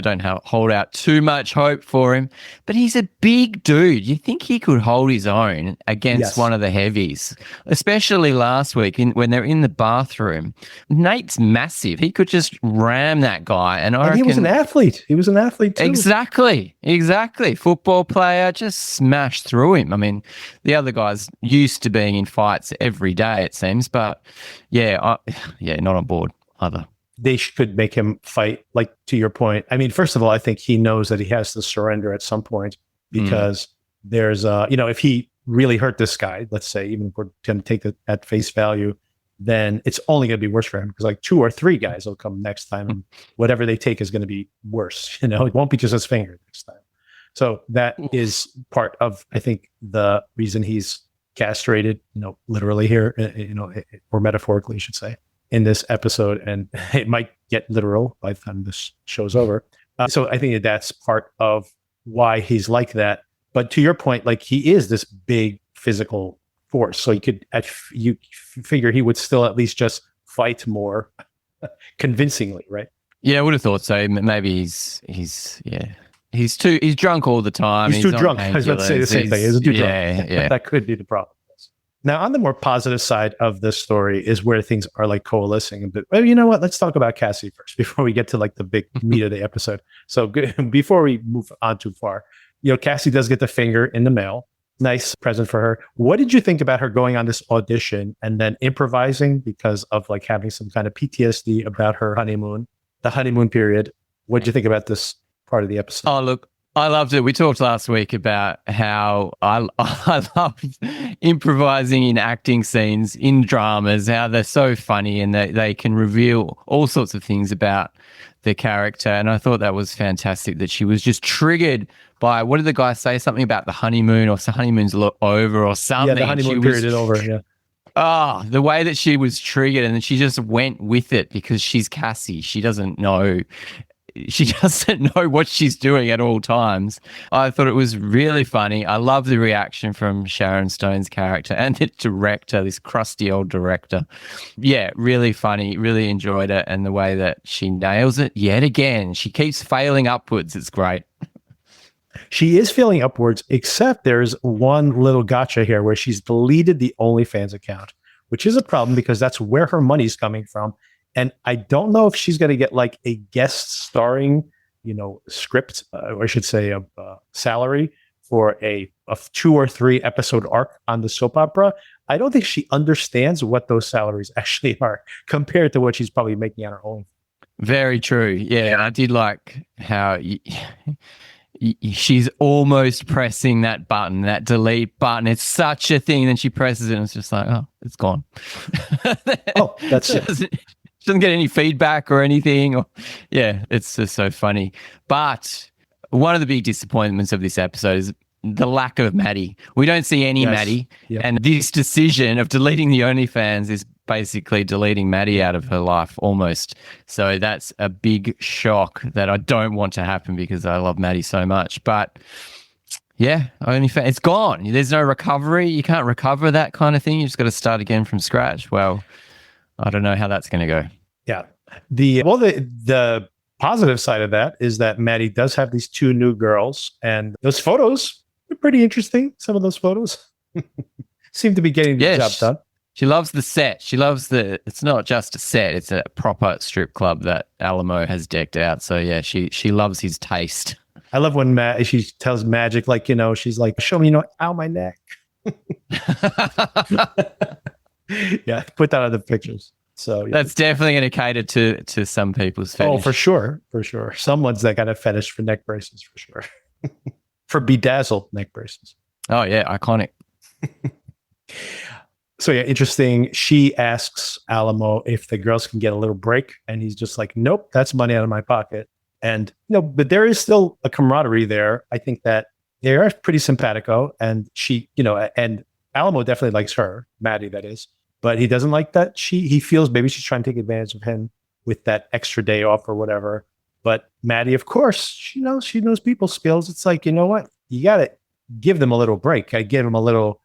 don't hold out too much hope for him. But he's a big dude. You think he could hold his own against one of the heavies, especially last week when they're in the bathroom. Nate's massive. He could just ram that guy. And I reckon, he was an athlete. He was an athlete too. Exactly. Football player, just smashed through him. I mean, the other guy's used to being in fights every day, it seems. But not on board either. They could make him fight, like to your point. I mean, first of all, I think he knows that he has to surrender at some point because there's, if he really hurt this guy, let's say, even if we're going to take it at face value, then it's only going to be worse for him because like 2 or 3 guys will come next time and whatever they take is going to be worse. It won't be just his finger next time. So that is part of, I think, the reason he's castrated, literally here, or metaphorically, I should say, in this episode, and it might get literal by the time this show's over. So I think that's part of why he's like that. But to your point, like he is this big physical force, so you figure he would still at least just fight more convincingly, right? Yeah, I would have thought so. Maybe he's drunk all the time. He's too drunk. I was about to say the same thing. He's too drunk. Yeah. That could be the problem. Now, on the more positive side of this story is where things are like coalescing. But well, you know what? Let's talk about Cassie first before we get to like the big meat of the episode. So before we move on too far, Cassie does get the finger in the mail. Nice present for her. What did you think about her going on this audition and then improvising because of like having some kind of PTSD about her honeymoon, the honeymoon period? What did you think about this part of the episode? Oh, look. I loved it. We talked last week about how I loved improvising in acting scenes, in dramas, how they're so funny and they can reveal all sorts of things about the character. And I thought that was fantastic that she was just triggered by, what did the guy say? Something about the honeymoon or honeymoon's over or something. Yeah, the honeymoon period is over, yeah. Oh, the way that she was triggered and then she just went with it because she's Cassie. She doesn't know what she's doing at all times. I thought it was really funny. I love the reaction from Sharon Stone's character and the director, this crusty old director. Yeah, really funny. Really enjoyed it. And the way that she nails it yet again. She keeps failing upwards. It's great. She is failing upwards, except there's one little gotcha here where she's deleted the OnlyFans account, which is a problem because that's where her money's coming from. And I don't know if she's going to get like a guest starring, script, or I should say a salary for a 2 or 3 episode arc on the soap opera. I don't think she understands what those salaries actually are compared to what she's probably making on her own. Very true. Yeah, I did like how she's almost pressing that button, that delete button. It's such a thing. Then she presses it and it's just like, oh, it's gone. Oh, that's it. Doesn't get any feedback or anything. It's just so funny. But one of the big disappointments of this episode is the lack of Maddy. We don't see any Maddy. Yep. And this decision of deleting the OnlyFans is basically deleting Maddy out of her life almost. So that's a big shock that I don't want to happen because I love Maddy so much. But yeah, OnlyFans, it's gone. There's no recovery. You can't recover that kind of thing. You just got to start again from scratch. Well, I don't know how that's going to go. Yeah. The positive side of that is that Maddy does have these 2 new girls, and those photos are pretty interesting. Some of those photos seem to be getting the job done. She loves the set. She loves it's not just a set, it's a proper strip club that Alamo has decked out. So yeah, she loves his taste. I love when she tells Magic, like, she's like, show me, ow, my neck. Yeah, put that on the pictures. So yeah. That's definitely going to cater to some people's fetish. Oh, for sure. Someone's that got a fetish for neck braces, for sure. For bedazzled neck braces. Oh yeah, iconic. So yeah, interesting. She asks Alamo if the girls can get a little break, and he's just like, nope, that's money out of my pocket. And but there is still a camaraderie there. I think that they are pretty simpatico, and she, and Alamo definitely likes her, Maddy, that is, but he doesn't like that he feels maybe she's trying to take advantage of him with that extra day off or whatever. But Maddy, of course, she knows people skills. It's like, you know what? You got to give them a little break. I give them a little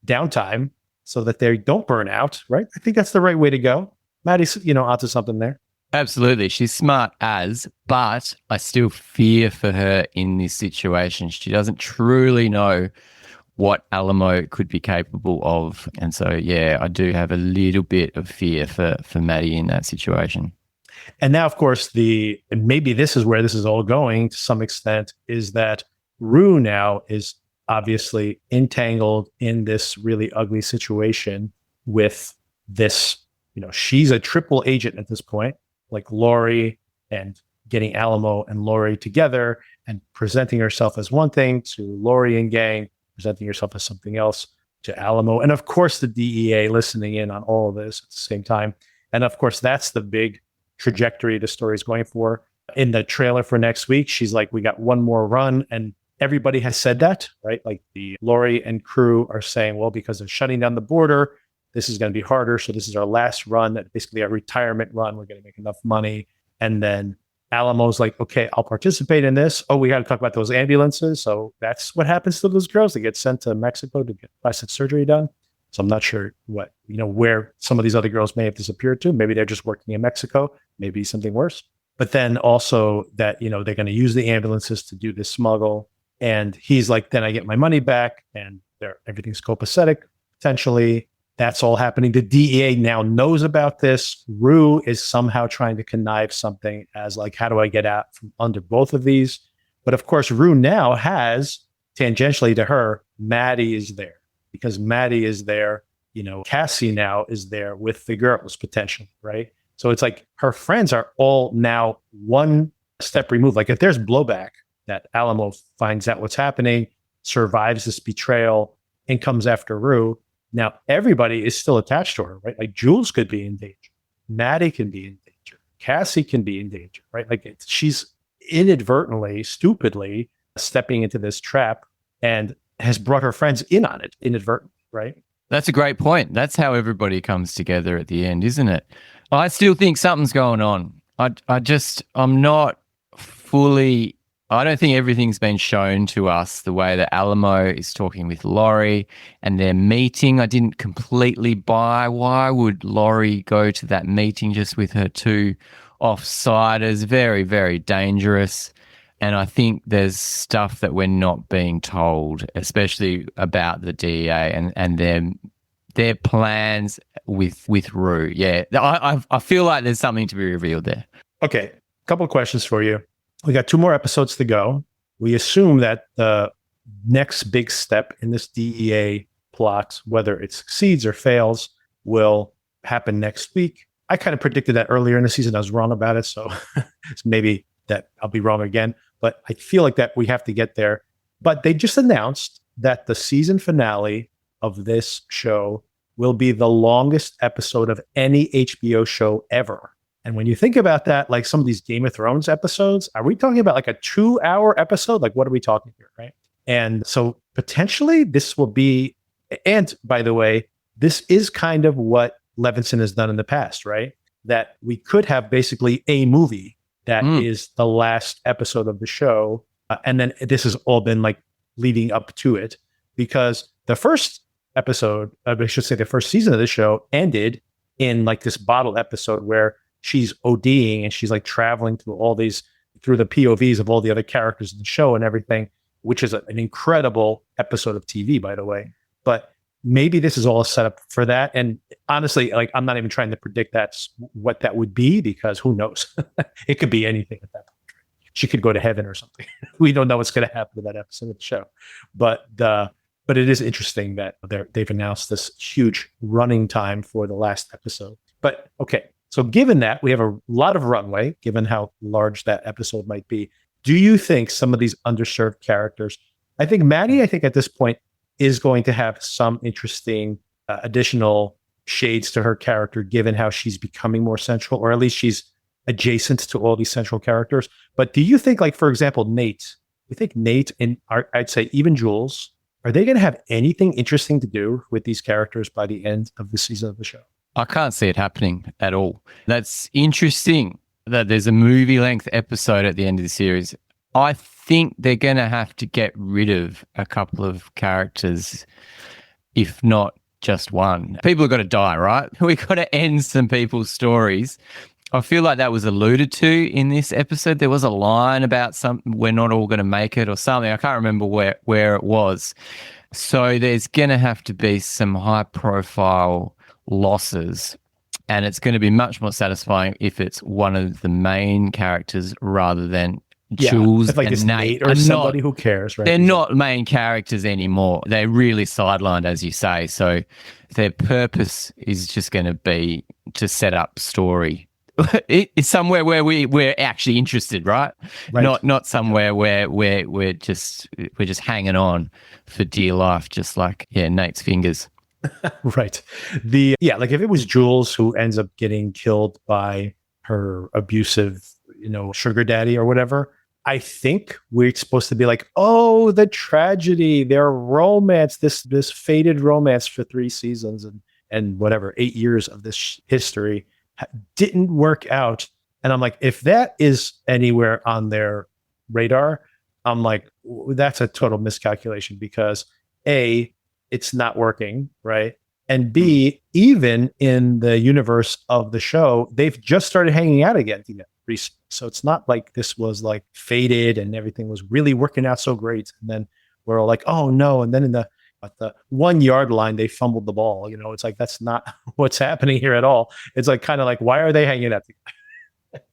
downtime so that they don't burn out, right? I think that's the right way to go. Maddy's, onto something there. Absolutely. She's smart but I still fear for her in this situation. She doesn't truly know what Alamo could be capable of. And so, yeah, I do have a little bit of fear for Maddy in that situation. And now, of course, and maybe this is where this is all going to some extent, is that Rue now is obviously entangled in this really ugly situation with this, she's a triple agent at this point, like Laurie, and getting Alamo and Laurie together and presenting herself as one thing to Laurie and gang, presenting herself as something else to Alamo. And of course, the DEA listening in on all of this at the same time. And of course, that's the big trajectory the story is going for. In the trailer for next week, she's like, we got one more run. And everybody has said that, right? Like the Laurie and crew are saying, well, because they're shutting down the border, this is going to be harder. So this is our last run, that basically our retirement run. We're going to make enough money. And then Alamo's like, okay, I'll participate in this. Oh, we got to talk about those ambulances. So that's what happens to those girls. They get sent to Mexico to get plastic surgery done. So I'm not sure where some of these other girls may have disappeared to. Maybe they're just working in Mexico, maybe something worse. But then also that, they're going to use the ambulances to do this smuggle. And he's like, then I get my money back and everything's copacetic, potentially. That's all happening. The DEA now knows about this. Rue is somehow trying to connive something as like, how do I get out from under both of these? But of course, Rue now has, tangentially to her, Maddy is there. Because Maddy is there, Cassie now is there with the girls potentially, right? So it's like her friends are all now one step removed. Like if there's blowback, that Alamo finds out what's happening, survives this betrayal, and comes after Rue. Now everybody is still attached to her, right? Like Jules could be in danger, Maddy can be in danger, Cassie can be in danger, right? Like she's inadvertently, stupidly stepping into this trap and has brought her friends in on it inadvertently, right? That's a great point. That's how everybody comes together at the end, isn't it? I still think something's going on. I'm not fully, I don't think everything's been shown to us the way that Alamo is talking with Laurie and their meeting. I didn't completely buy. Why would Laurie go to that meeting just with her two offsiders? Very, very dangerous. And I think there's stuff that we're not being told, especially about the DEA and their plans with Rue. Yeah, I feel like there's something to be revealed there. Okay, a couple of questions for you. We got 2 more episodes to go. We assume that the next big step in this DEA plot, whether it succeeds or fails, will happen next week. I kind of predicted that earlier in the season. I was wrong about it, so maybe that I'll be wrong again. But I feel like that we have to get there. But they just announced that the season finale of this show will be the longest episode of any HBO show ever. And when you think about that, like some of these Game of Thrones episodes, are we talking about like a 2-hour episode? Like, what are we talking here, right? And so potentially this will be, and by the way, this is kind of what Levinson has done in the past, right? That we could have basically a movie that is the last episode of the show. And then this has all been like leading up to it, because the first episode, I should say the first season of the show ended in like this bottle episode where she's ODing and she's like traveling through the POVs of all the other characters in the show and everything, which is an incredible episode of TV, by the way. But maybe this is all a setup for that. And honestly, like, I'm not even trying to predict what that would be, because who knows? It could be anything at that point. She could go to heaven or something. We don't know what's going to happen to that episode of the show. But it is interesting that they've announced this huge running time for the last episode. But okay, so given that we have a lot of runway, given how large that episode might be, do you think some of these underserved characters, I think Maddy, at this point, is going to have some interesting additional shades to her character, given how she's becoming more central, or at least she's adjacent to all these central characters. But do you think, like, for example, Nate, you think Nate and I'd say even Jules Are they going to have anything interesting to do with these characters by the end of the season of the show? I can't see it happening at all. That's interesting that there's a movie-length episode at the end of the series. I think they're going to have to get rid of a couple of characters, if not just one. People have got to die, right? We've got to end some people's stories. I feel like that was alluded to in this episode. There was a line about we're not all going to make it or something. I can't remember where it was. So there's going to have to be some high-profile losses, and it's going to be much more satisfying if it's one of the main characters rather than Jules like and Nate or somebody who cares, right? They're not main characters anymore. They're really sidelined, as you say. So their purpose is just going to be to set up story. It's somewhere where we're actually interested, right? Not somewhere where we're just hanging on for dear life, just like Nate's fingers. Right. Like if it was Jules who ends up getting killed by her abusive, sugar daddy or whatever, I think we're supposed to be like, oh, the tragedy, their romance, this faded romance for 3 seasons and whatever, 8 years of this history didn't work out. And I'm like, if that is anywhere on their radar, I'm like, that's a total miscalculation because A, it's not working, right? And B, even in the universe of the show, they've just started hanging out again recently. So it's not like this was like faded and everything was really working out so great. And then we're all like, oh no. And then at the 1 yard line, they fumbled the ball. It's like, that's not what's happening here at all. It's like, kind of like, why are they hanging out together?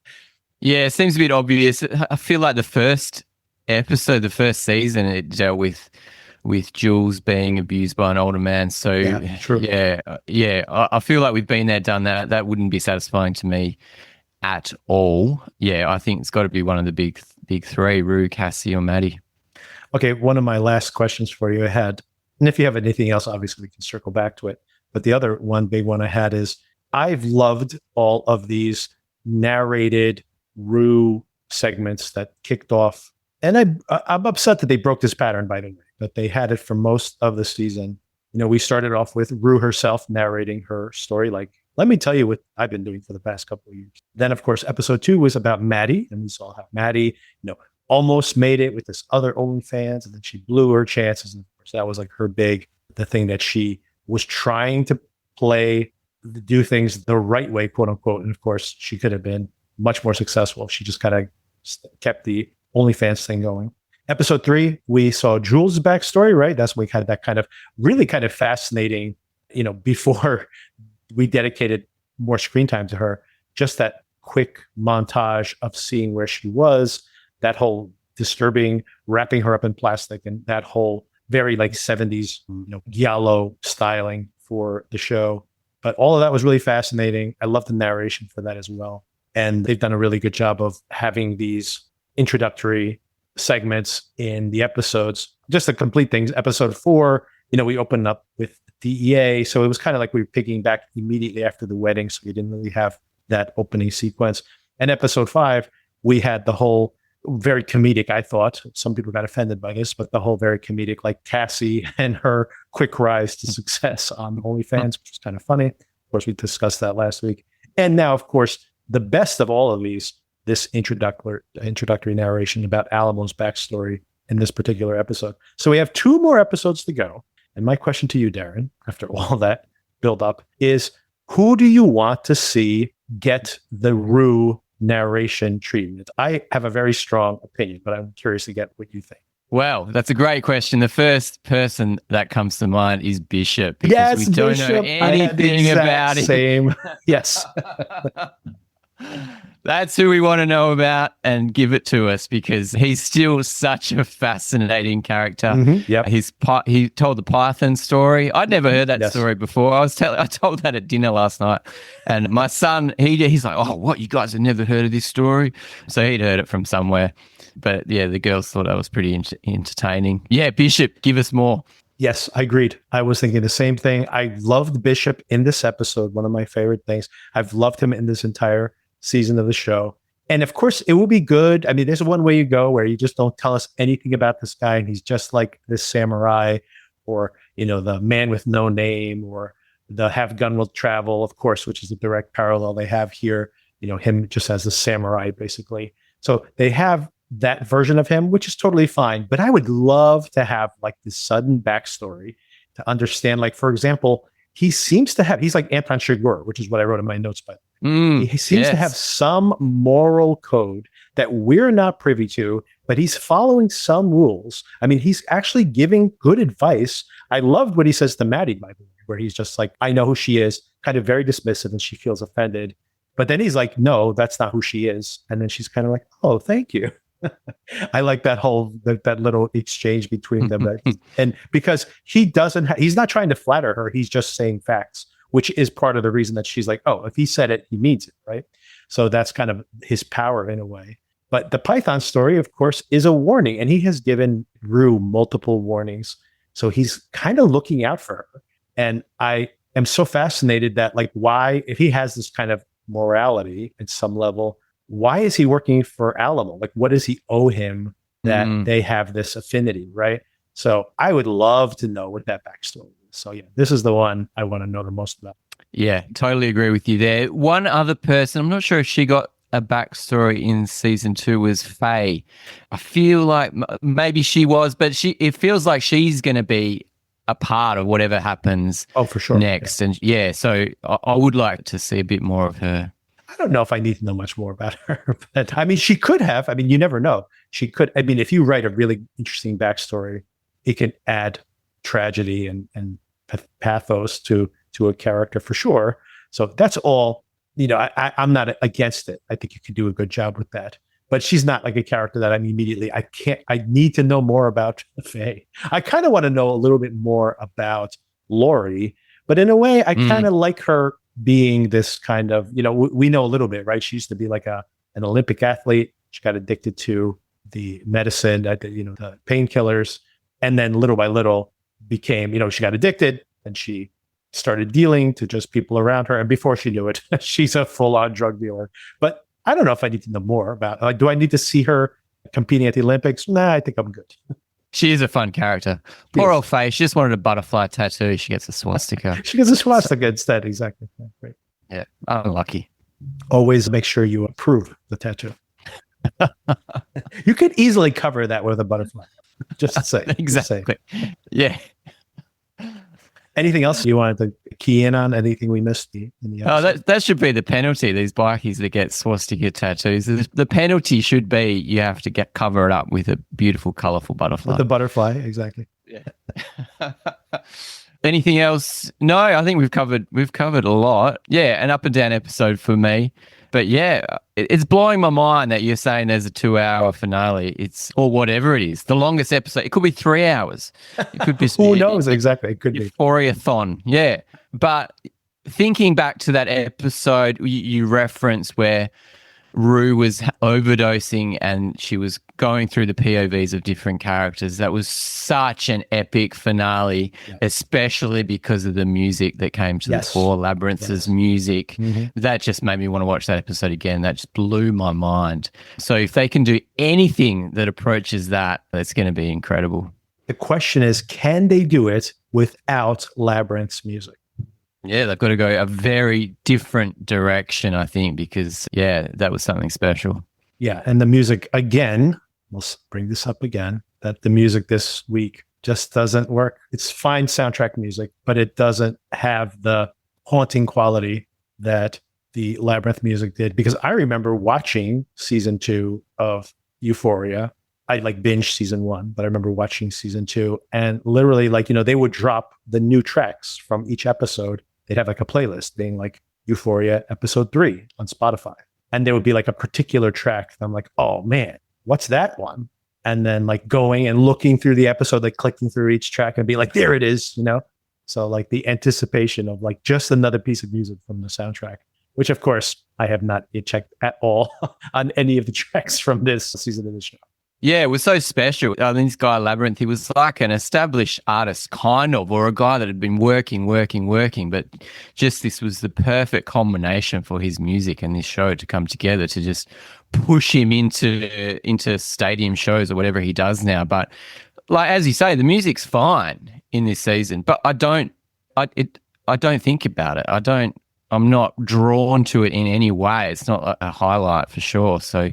Yeah, it seems a bit obvious. I feel like the first episode, the first season, it dealt with Jules being abused by an older man. So true. I feel like we've been there, done that. That wouldn't be satisfying to me at all. Yeah, I think it's got to be one of the big three, Rue, Cassie, or Maddy. Okay, one of my last questions for you I had, and if you have anything else, obviously we can circle back to it. But the other big one I had is I've loved all of these narrated Rue segments that kicked off. And I'm upset that they broke this pattern, by the way, but they had it for most of the season. We started off with Rue herself narrating her story, like, let me tell you what I've been doing for the past couple of years. Then, of course, episode 2 was about Maddy, and we saw how Maddy, almost made it with this other OnlyFans, and then she blew her chances. And of course, that was like the thing that she was trying to do things the right way, quote unquote. And of course, she could have been much more successful if she just kind of kept the OnlyFans thing going. Episode 3, we saw Jules' backstory, right? That's when we had that kind of really kind of fascinating, before we dedicated more screen time to her, just that quick montage of seeing where she was, that whole disturbing wrapping her up in plastic, and that whole very like 70s, giallo styling for the show. But all of that was really fascinating. I love the narration for that as well. And they've done a really good job of having these introductory segments in the episodes. Just to complete things, episode 4, we opened up with DEA. So it was kind of like we were picking back immediately after the wedding. So we didn't really have that opening sequence. And episode 5, we had the whole very comedic, I thought. Some people got offended by this, but the whole very comedic, like Cassie and her quick rise to success on OnlyFans, which was kind of funny. Of course, we discussed that last week. And now, of course, the best of all of these, this introductory narration about Alamo's backstory in this particular episode. So we have 2 more episodes to go. And my question to you, Darren, after all that build up, is who do you want to see get the Rue narration treatment? I have a very strong opinion, but I'm curious to get what you think. Well, that's a great question. The first person that comes to mind is Bishop. Because yes, we don't Bishop. know anything about him. Same. Yes. That's who we want to know about, and give it to us, because he's still such a fascinating character. Mm-hmm. Yep. He told the Python story. I'd never heard that story before. I told that at dinner last night, and my son, he's like, oh, what? You guys have never heard of this story? So he'd heard it from somewhere. But yeah, the girls thought that was pretty entertaining. Yeah, Bishop, give us more. Yes, I agreed. I was thinking the same thing. I loved Bishop in this episode. One of my favorite things. I've loved him in this entire season of the show. And of course, it will be good. I mean, there's one way you go where you just don't tell us anything about this guy, and he's just like this samurai or, the Man with No Name, or the Have Gun Will Travel, of course, which is a direct parallel they have here, him just as a samurai, basically. So they have that version of him, which is totally fine. But I would love to have like this sudden backstory to understand, like, for example, he's like Anton Chigurh, which is what I wrote in my notes, but he seems to have some moral code that we're not privy to, but he's following some rules. I mean, he's actually giving good advice. I loved what he says to Maddy, by the way, where he's just like, I know who she is, kind of very dismissive, and she feels offended. But then he's like, no, that's not who she is. And then she's kind of like, oh, thank you. I like that whole, that little exchange between them. And because he's not trying to flatter her. He's just saying facts, which is part of the reason that she's like, oh, if he said it, he means it, right? So that's kind of his power in a way. But the Python story, of course, is a warning. And he has given Rue multiple warnings. So he's kind of looking out for her. And I am so fascinated that, like, why, if he has this kind of morality at some level, why is he working for Alamo? Like, what does he owe him that they have this affinity, right? So I would love to know what that backstory is. So yeah, this is the one I want to know the most about. Yeah, totally agree with you there. One other person, I'm not sure if she got a backstory in season 2, was Faye. I feel like maybe she was, but it feels like she's going to be a part of whatever happens for sure next. Yeah. And yeah, so I would like to see a bit more of her. I don't know if I need to know much more about her, but I mean, she could have. I mean, you never know. She could. I mean, if you write a really interesting backstory, it can add tragedy and pathos to a character for sure. So that's all. I'm not against it. I think you could do a good job with that. But she's not like a character that I'm immediately. I need to know more about Faye. I kind of want to know a little bit more about Laurie, but in a way, I kind of like her being this kind of, we know a little bit, right? She used to be like an Olympic athlete. She got addicted to the medicine, the painkillers. And then little by little became, she got addicted and she started dealing to just people around her. And before she knew it, she's a full-on drug dealer. But I don't know if I need to know more about, like, do I need to see her competing at the Olympics? Nah, I think I'm good. She is a fun character. Poor old Faye. She just wanted a butterfly tattoo. She gets a swastika. She gets a swastika instead. Exactly. Right. Yeah. Unlucky. Always make sure you approve the tattoo. You could easily cover that with a butterfly. Just to say. Exactly. Just say. Yeah. Anything else you wanted to key in on? Anything we missed in the episode? Oh, that should be the penalty. These bikies that get swastika tattoos. The penalty should be you have to cover it up with a beautiful, colourful butterfly. With the butterfly, exactly. Yeah. Anything else? No, I think we've covered a lot. Yeah, an up and down episode for me. But yeah, it's blowing my mind that you're saying there's a 2-hour finale. Or whatever it is. The longest episode. It could be 3 hours. It could be. Who knows exactly? It could be. Euphoria-thon. Yeah. But thinking back to that episode you referenced where Rue was overdosing and she was going through the POVs of different characters. That was such an epic finale, especially because of the music that came to the fore, Labrinth's music. That just made me want to watch that episode again. That just blew my mind. So if they can do anything that approaches that, it's going to be incredible. The question is, can they do it without Labrinth's music? Yeah, they've got to go a very different direction, I think, because, that was something special. Yeah, and the music, again, we'll bring this up again, that the music this week just doesn't work. It's fine soundtrack music, but it doesn't have the haunting quality that the Labrinth music did. Because I remember watching season 2 of Euphoria. I binged season 1, but I remember watching season 2, and literally they would drop the new tracks from each episode. They'd have a playlist being like Euphoria episode 3 on Spotify. And there would be a particular track. And I'm like, oh man, what's that one? And then going and looking through the episode, clicking through each track and be like, there it is, So the anticipation of just another piece of music from the soundtrack, which of course I have not yet checked at all on any of the tracks from this season of the show. Yeah, it was so special. I mean, this guy, Labrinth, he was like an established artist, kind of, or a guy that had been working, but just this was the perfect combination for his music and this show to come together to just push him into stadium shows or whatever he does now. But like as you say, the music's fine in this season, but I don't think about it. I'm not drawn to it in any way. It's not a highlight for sure. So,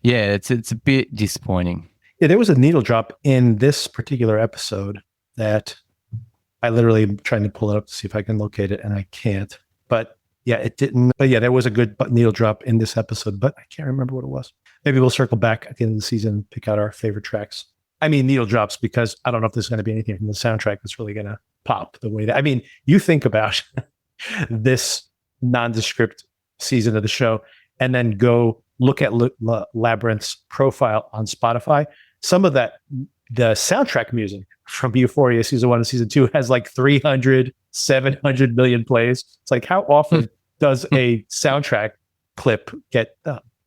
yeah, it's a bit disappointing. Yeah, there was a needle drop in this particular episode that I literally am trying to pull it up to see if I can locate it, and I can't. But yeah, it didn't. But yeah, there was a good needle drop in this episode, but I can't remember what it was. Maybe we'll circle back at the end of the season and pick out our favorite tracks. I mean, needle drops, because I don't know if there's going to be anything from the soundtrack that's really going to pop the way that. I mean, you think about this nondescript season of the show and then go look at Labrinth's profile on Spotify. Some of the soundtrack music from Euphoria season 1 and season 2 has like 300, 700 million plays. It's like, how often does a soundtrack clip get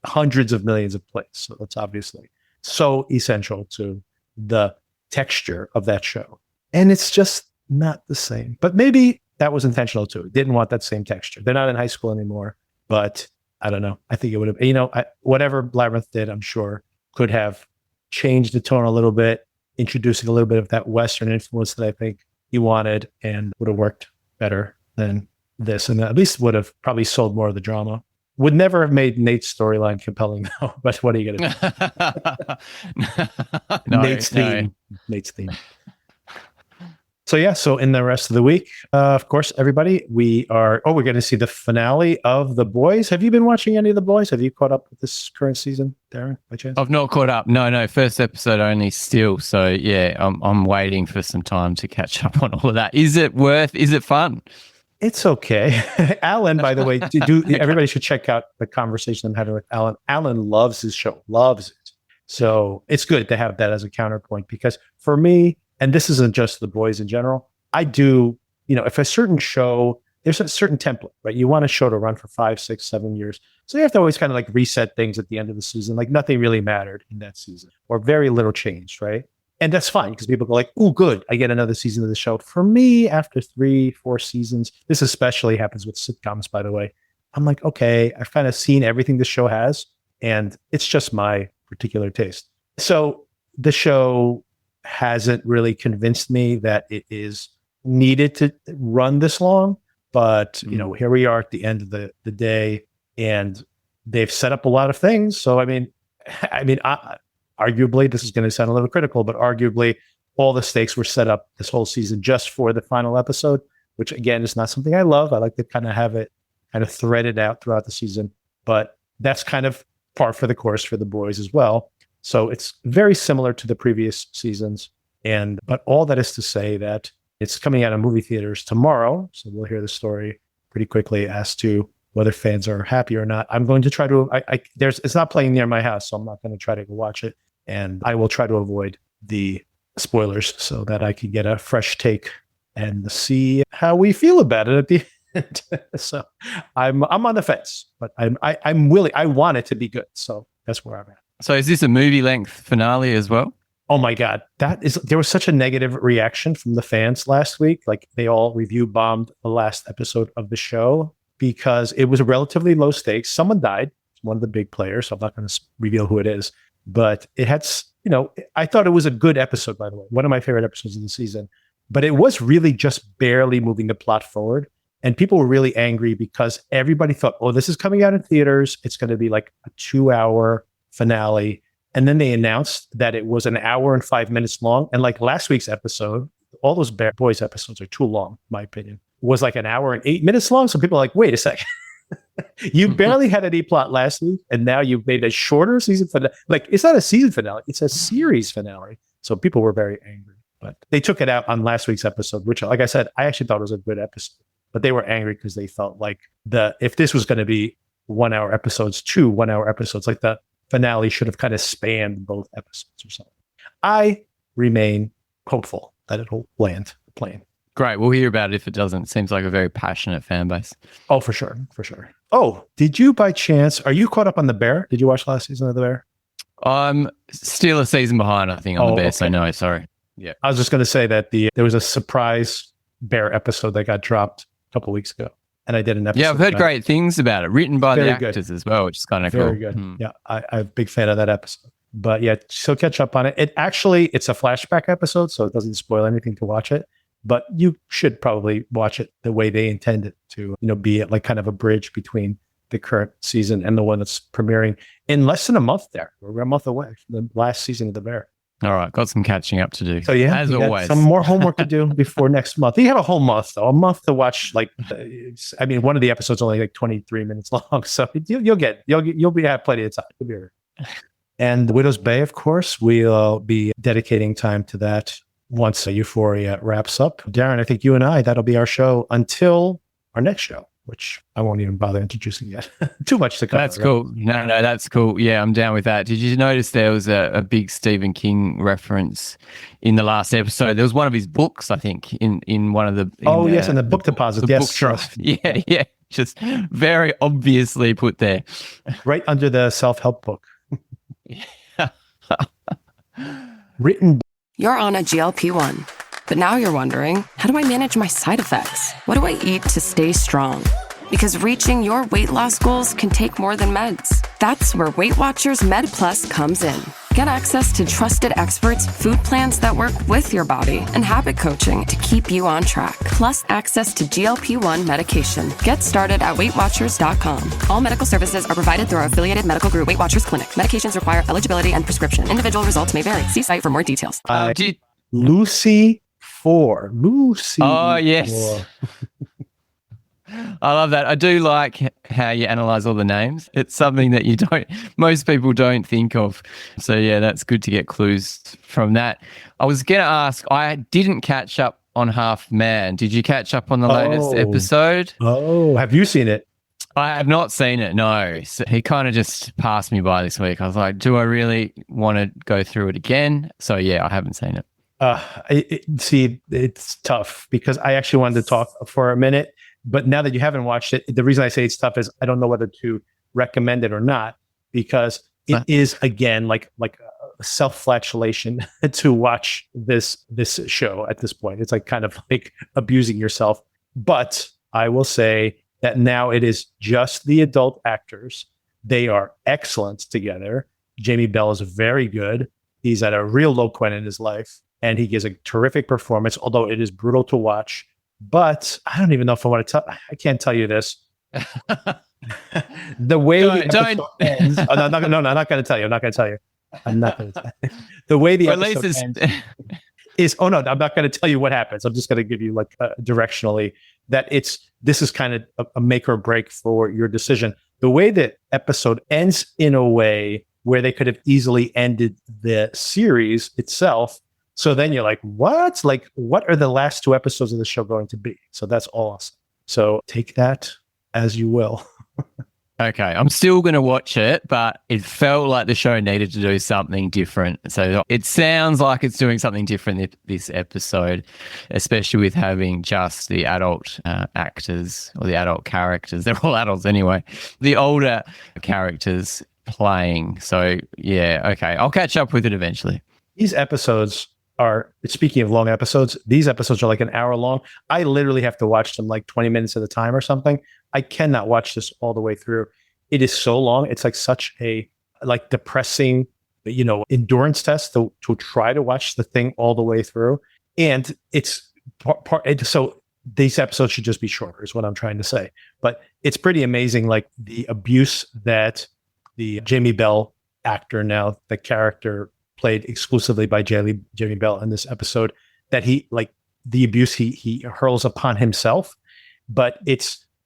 hundreds of millions of plays? So that's obviously so essential to the texture of that show. And it's just not the same. But maybe that was intentional too. Didn't want that same texture. They're not in high school anymore, but I don't know. I think it would have, whatever Labrinth did, I'm sure could have changed the tone a little bit, introducing a little bit of that Western influence that I think he wanted, and would have worked better than this. And at least would have probably sold more of the drama. Would never have made Nate's storyline compelling though, but what are you going to do? Nate's theme. So yeah, so in the rest of the week, of course, everybody, we're going to see the finale of The Boys. Have you been watching any of The Boys? Have you caught up with this current season, Darren, by chance? I've not caught up. No, first episode only still. So yeah, I'm waiting for some time to catch up on all of that. Is it fun? It's okay. Alan, by the way, everybody should check out the conversation I'm having with Alan. Alan loves his show, loves it. So it's good to have that as a counterpoint, because for me, and this isn't just The Boys in general, I do, if a certain show, there's a certain template, right? You want a show to run for 5, 6, 7 years. So you have to always kind of like reset things at the end of the season. Like nothing really mattered in that season, or very little changed, right? And that's fine, because people go like, oh, good, I get another season of the show. For me, after 3, 4 seasons, this especially happens with sitcoms, by the way. I'm like, okay, I've kind of seen everything the show has, and it's just my particular taste. So the show hasn't really convinced me that it is needed to run this long. But, here we are at the end of the day, and they've set up a lot of things. So, I mean, arguably, this is going to sound a little critical, but arguably all the stakes were set up this whole season just for the final episode, which again is not something I love. I like to kind of have it kind of threaded out throughout the season, but that's kind of par for the course for The Boys as well. So it's very similar to the previous seasons. But all that is to say that it's coming out of movie theaters tomorrow. So we'll hear the story pretty quickly as to whether fans are happy or not. I'm going to try to, it's not playing near my house, so I'm not going to try to go watch it. And I will try to avoid the spoilers so that I can get a fresh take and see how we feel about it at the end. So I'm on the fence, but I'm willing. I want it to be good. So that's where I'm at. So is this a movie length finale as well? Oh my God. There was such a negative reaction from the fans last week. Like they all review bombed the last episode of the show because it was a relatively low stakes. Someone died, one of the big players. So I'm not going to reveal who it is, but it had, I thought it was a good episode, by the way, one of my favorite episodes of the season, but it was really just barely moving the plot forward. And people were really angry because everybody thought, oh, this is coming out in theaters. It's going to be like a 2-hour finale. And then they announced that it was an hour and 5 minutes long. And like last week's episode, all those Boys episodes are too long, in my opinion, was like an hour and 8 minutes long. So people are like, wait a second. You barely had any plot last week, and now you've made a shorter season finale. Like, it's not a season finale, it's a series finale. So people were very angry. But they took it out on last week's episode, which, like I said, I actually thought was a good episode. But they were angry because they felt like if this was going to be 1 hour episodes, 2 1 hour episodes, like the finale should have kind of spanned both episodes or something. I remain hopeful that it'll land the plane. Great. We'll hear about it if it doesn't. It seems like a very passionate fan base. Oh, for sure. For sure. Oh, did you by chance, are you caught up on The Bear? Did you watch last season of The Bear? I'm still a season behind, I think, on The Bear. Okay. So no, sorry. Yeah. I was just going to say that there was a surprise Bear episode that got dropped a couple of weeks ago. And I did an episode. Yeah, I've heard great things about it. Written by the actors as well, which is kind of cool. Very good. Yeah, I'm a big fan of that episode. But yeah, so catch up on it. It's a flashback episode, so it doesn't spoil anything to watch it. But you should probably watch it the way they intend it to, be like kind of a bridge between the current season and the one that's premiering in less than a month there. We're a month away from the last season of The Bear. All right, got some catching up to do. So yeah, as always, some more homework to do before next month. You have a whole month, though, a month to watch. Like, one of the episodes only like 23 minutes long, so you'll have plenty of time. You'll be right. And Widow's Bay, of course, we'll be dedicating time to that once Euphoria wraps up. Darren, I think you and I, that'll be our show until our next show, which I won't even bother introducing yet. Too much to cover. That's cool. Right? No, that's cool. Yeah, I'm down with that. Did you notice there was a big Stephen King reference in the last episode? There was one of his books, I think, in one of the... yes, in the book deposit. The book trust. Yeah. Just very obviously put there. Right under the self-help book. Written. You're on a GLP-1, but now you're wondering, how do I manage my side effects? What do I eat to stay strong? Because reaching your weight loss goals can take more than meds. That's where Weight Watchers Med Plus comes in. Get access to trusted experts, food plans that work with your body, and habit coaching to keep you on track. Plus access to GLP-1 medication. Get started at WeightWatchers.com. All medical services are provided through our affiliated medical group, Weight Watchers Clinic. Medications require eligibility and prescription. Individual results may vary. See site for more details. Lucy 4. Lucy. Oh, yes. I love that. I do like how you analyze all the names. It's something that most people don't think of. So yeah, that's good to get clues from that. I was going to ask, I didn't catch up on Half Man. Did you catch up on the latest episode? Oh, have you seen it? I have not seen it, no. So he kind of just passed me by this week. I was like, do I really want to go through it again? So yeah, I haven't seen it. It's tough because I actually wanted to talk for a minute. But now that you haven't watched it, the reason I say it's tough is I don't know whether to recommend it or not, because it is, again, like a self-flagellation to watch this show at this point. It's like kind of like abusing yourself. But I will say that now it is just the adult actors. They are excellent together. Jamie Bell is very good. He's at a real low point in his life, and he gives a terrific performance, although it is brutal to watch. But I don't even know if I want to tell. I can't tell you this. The way the episode ends. Oh, no, I'm not going to tell you. I'm not going to tell you. The way the episode ends is. Oh no, I'm not going to tell you what happens. I'm just going to give you like directionally that this is kind of a make or break for your decision. The way that episode ends in a way where they could have easily ended the series itself. So then you're like, what? Like, what are the last 2 episodes of the show going to be? So that's awesome. So take that as you will. Okay, I'm still going to watch it, but it felt like the show needed to do something different. So it sounds like it's doing something different this episode, especially with having just the adult actors or the adult characters. They're all adults anyway. The older characters playing. So yeah, okay, I'll catch up with it eventually. These episodes are, speaking of long episodes, these episodes are like an hour long. I literally have to watch them like 20 minutes at a time or something. I cannot watch this all the way through. It is so long. It's like such a like depressing, endurance test to try to watch the thing all the way through. And it's so these episodes should just be shorter is what I'm trying to say. But it's pretty amazing, like the abuse that the Jamie Bell actor, now the character played exclusively by Jamie Bell in this episode, that he, like, the abuse he hurls upon himself. But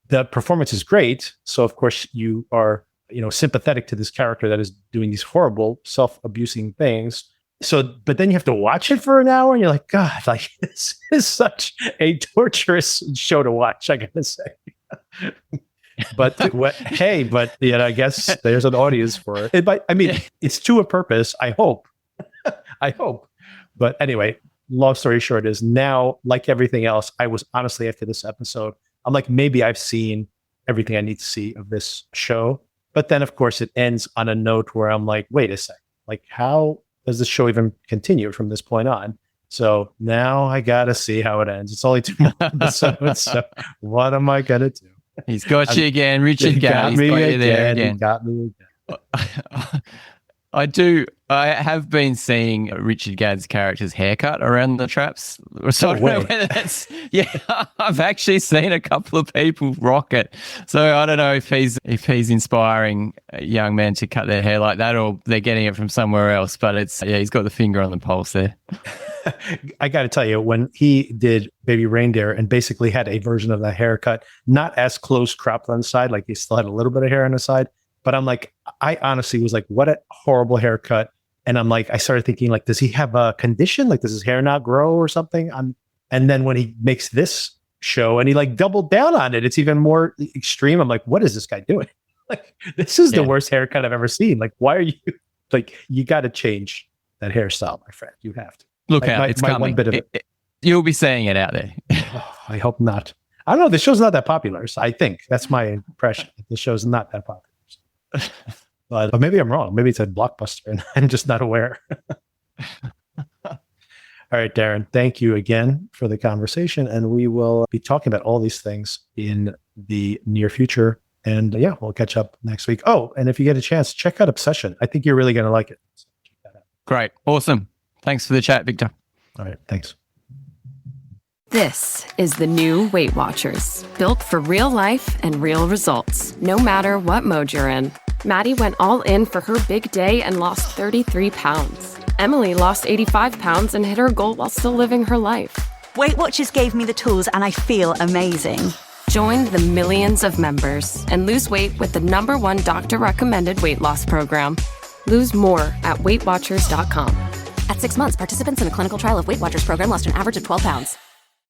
the performance is great. So of course you are, sympathetic to this character that is doing these horrible self-abusing things. So, but then you have to watch it for an hour and you're like, God, like this is such a torturous show to watch, I gotta say. But I guess there's an audience for it. But I mean, it's to a purpose, I hope. I hope. But anyway, long story short is now, like everything else, I was honestly, after this episode, I'm like, maybe I've seen everything I need to see of this show. But then, of course, it ends on a note where I'm like, wait a sec. Like, how does the show even continue from this point on? So now I got to see how it ends. It's only 2 more episodes. So what am I going to do? He's got you again. Richard got you there again. He got me again. I do. I have been seeing Richard Gadd's character's haircut around the traps. So I don't know whether that's... Yeah, I've actually seen a couple of people rock it. So I don't know if he's inspiring young men to cut their hair like that, or they're getting it from somewhere else. But he's got the finger on the pulse there. I got to tell you, when he did Baby Reindeer and basically had a version of that haircut, not as close cropped on the side, like he still had a little bit of hair on the side. But I'm like, I honestly was like, what a horrible haircut. And I'm like, I started thinking, like, does he have a condition? Like, does his hair not grow or something? And then when he makes this show and he like doubled down on it, it's even more extreme. I'm like, what is this guy doing? Like, this is the worst haircut I've ever seen. Like, why are you like, you got to change that hairstyle, my friend. You have to. Look out, it's coming. One bit of it. You'll be seeing it out there. Oh, I hope not. I don't know. The show's not that popular. So I think that's my impression. The show's not that popular. But maybe I'm wrong. Maybe it's a blockbuster and I'm just not aware. All right, Darren, thank you again for the conversation. And we will be talking about all these things in the near future. And yeah, we'll catch up next week. Oh, and if you get a chance, check out Obsession. I think you're really going to like it. So check that out. Great. Awesome. Thanks for the chat, Victor. All right. Thanks. This is the new Weight Watchers, built for real life and real results, no matter what mode you're in. Maddy went all in for her big day and lost 33 pounds. Emily lost 85 pounds and hit her goal while still living her life. Weight Watchers gave me the tools and I feel amazing. Join the millions of members and lose weight with the #1 doctor-recommended weight loss program. Lose more at WeightWatchers.com. At 6 months, participants in a clinical trial of Weight Watchers program lost an average of 12 pounds.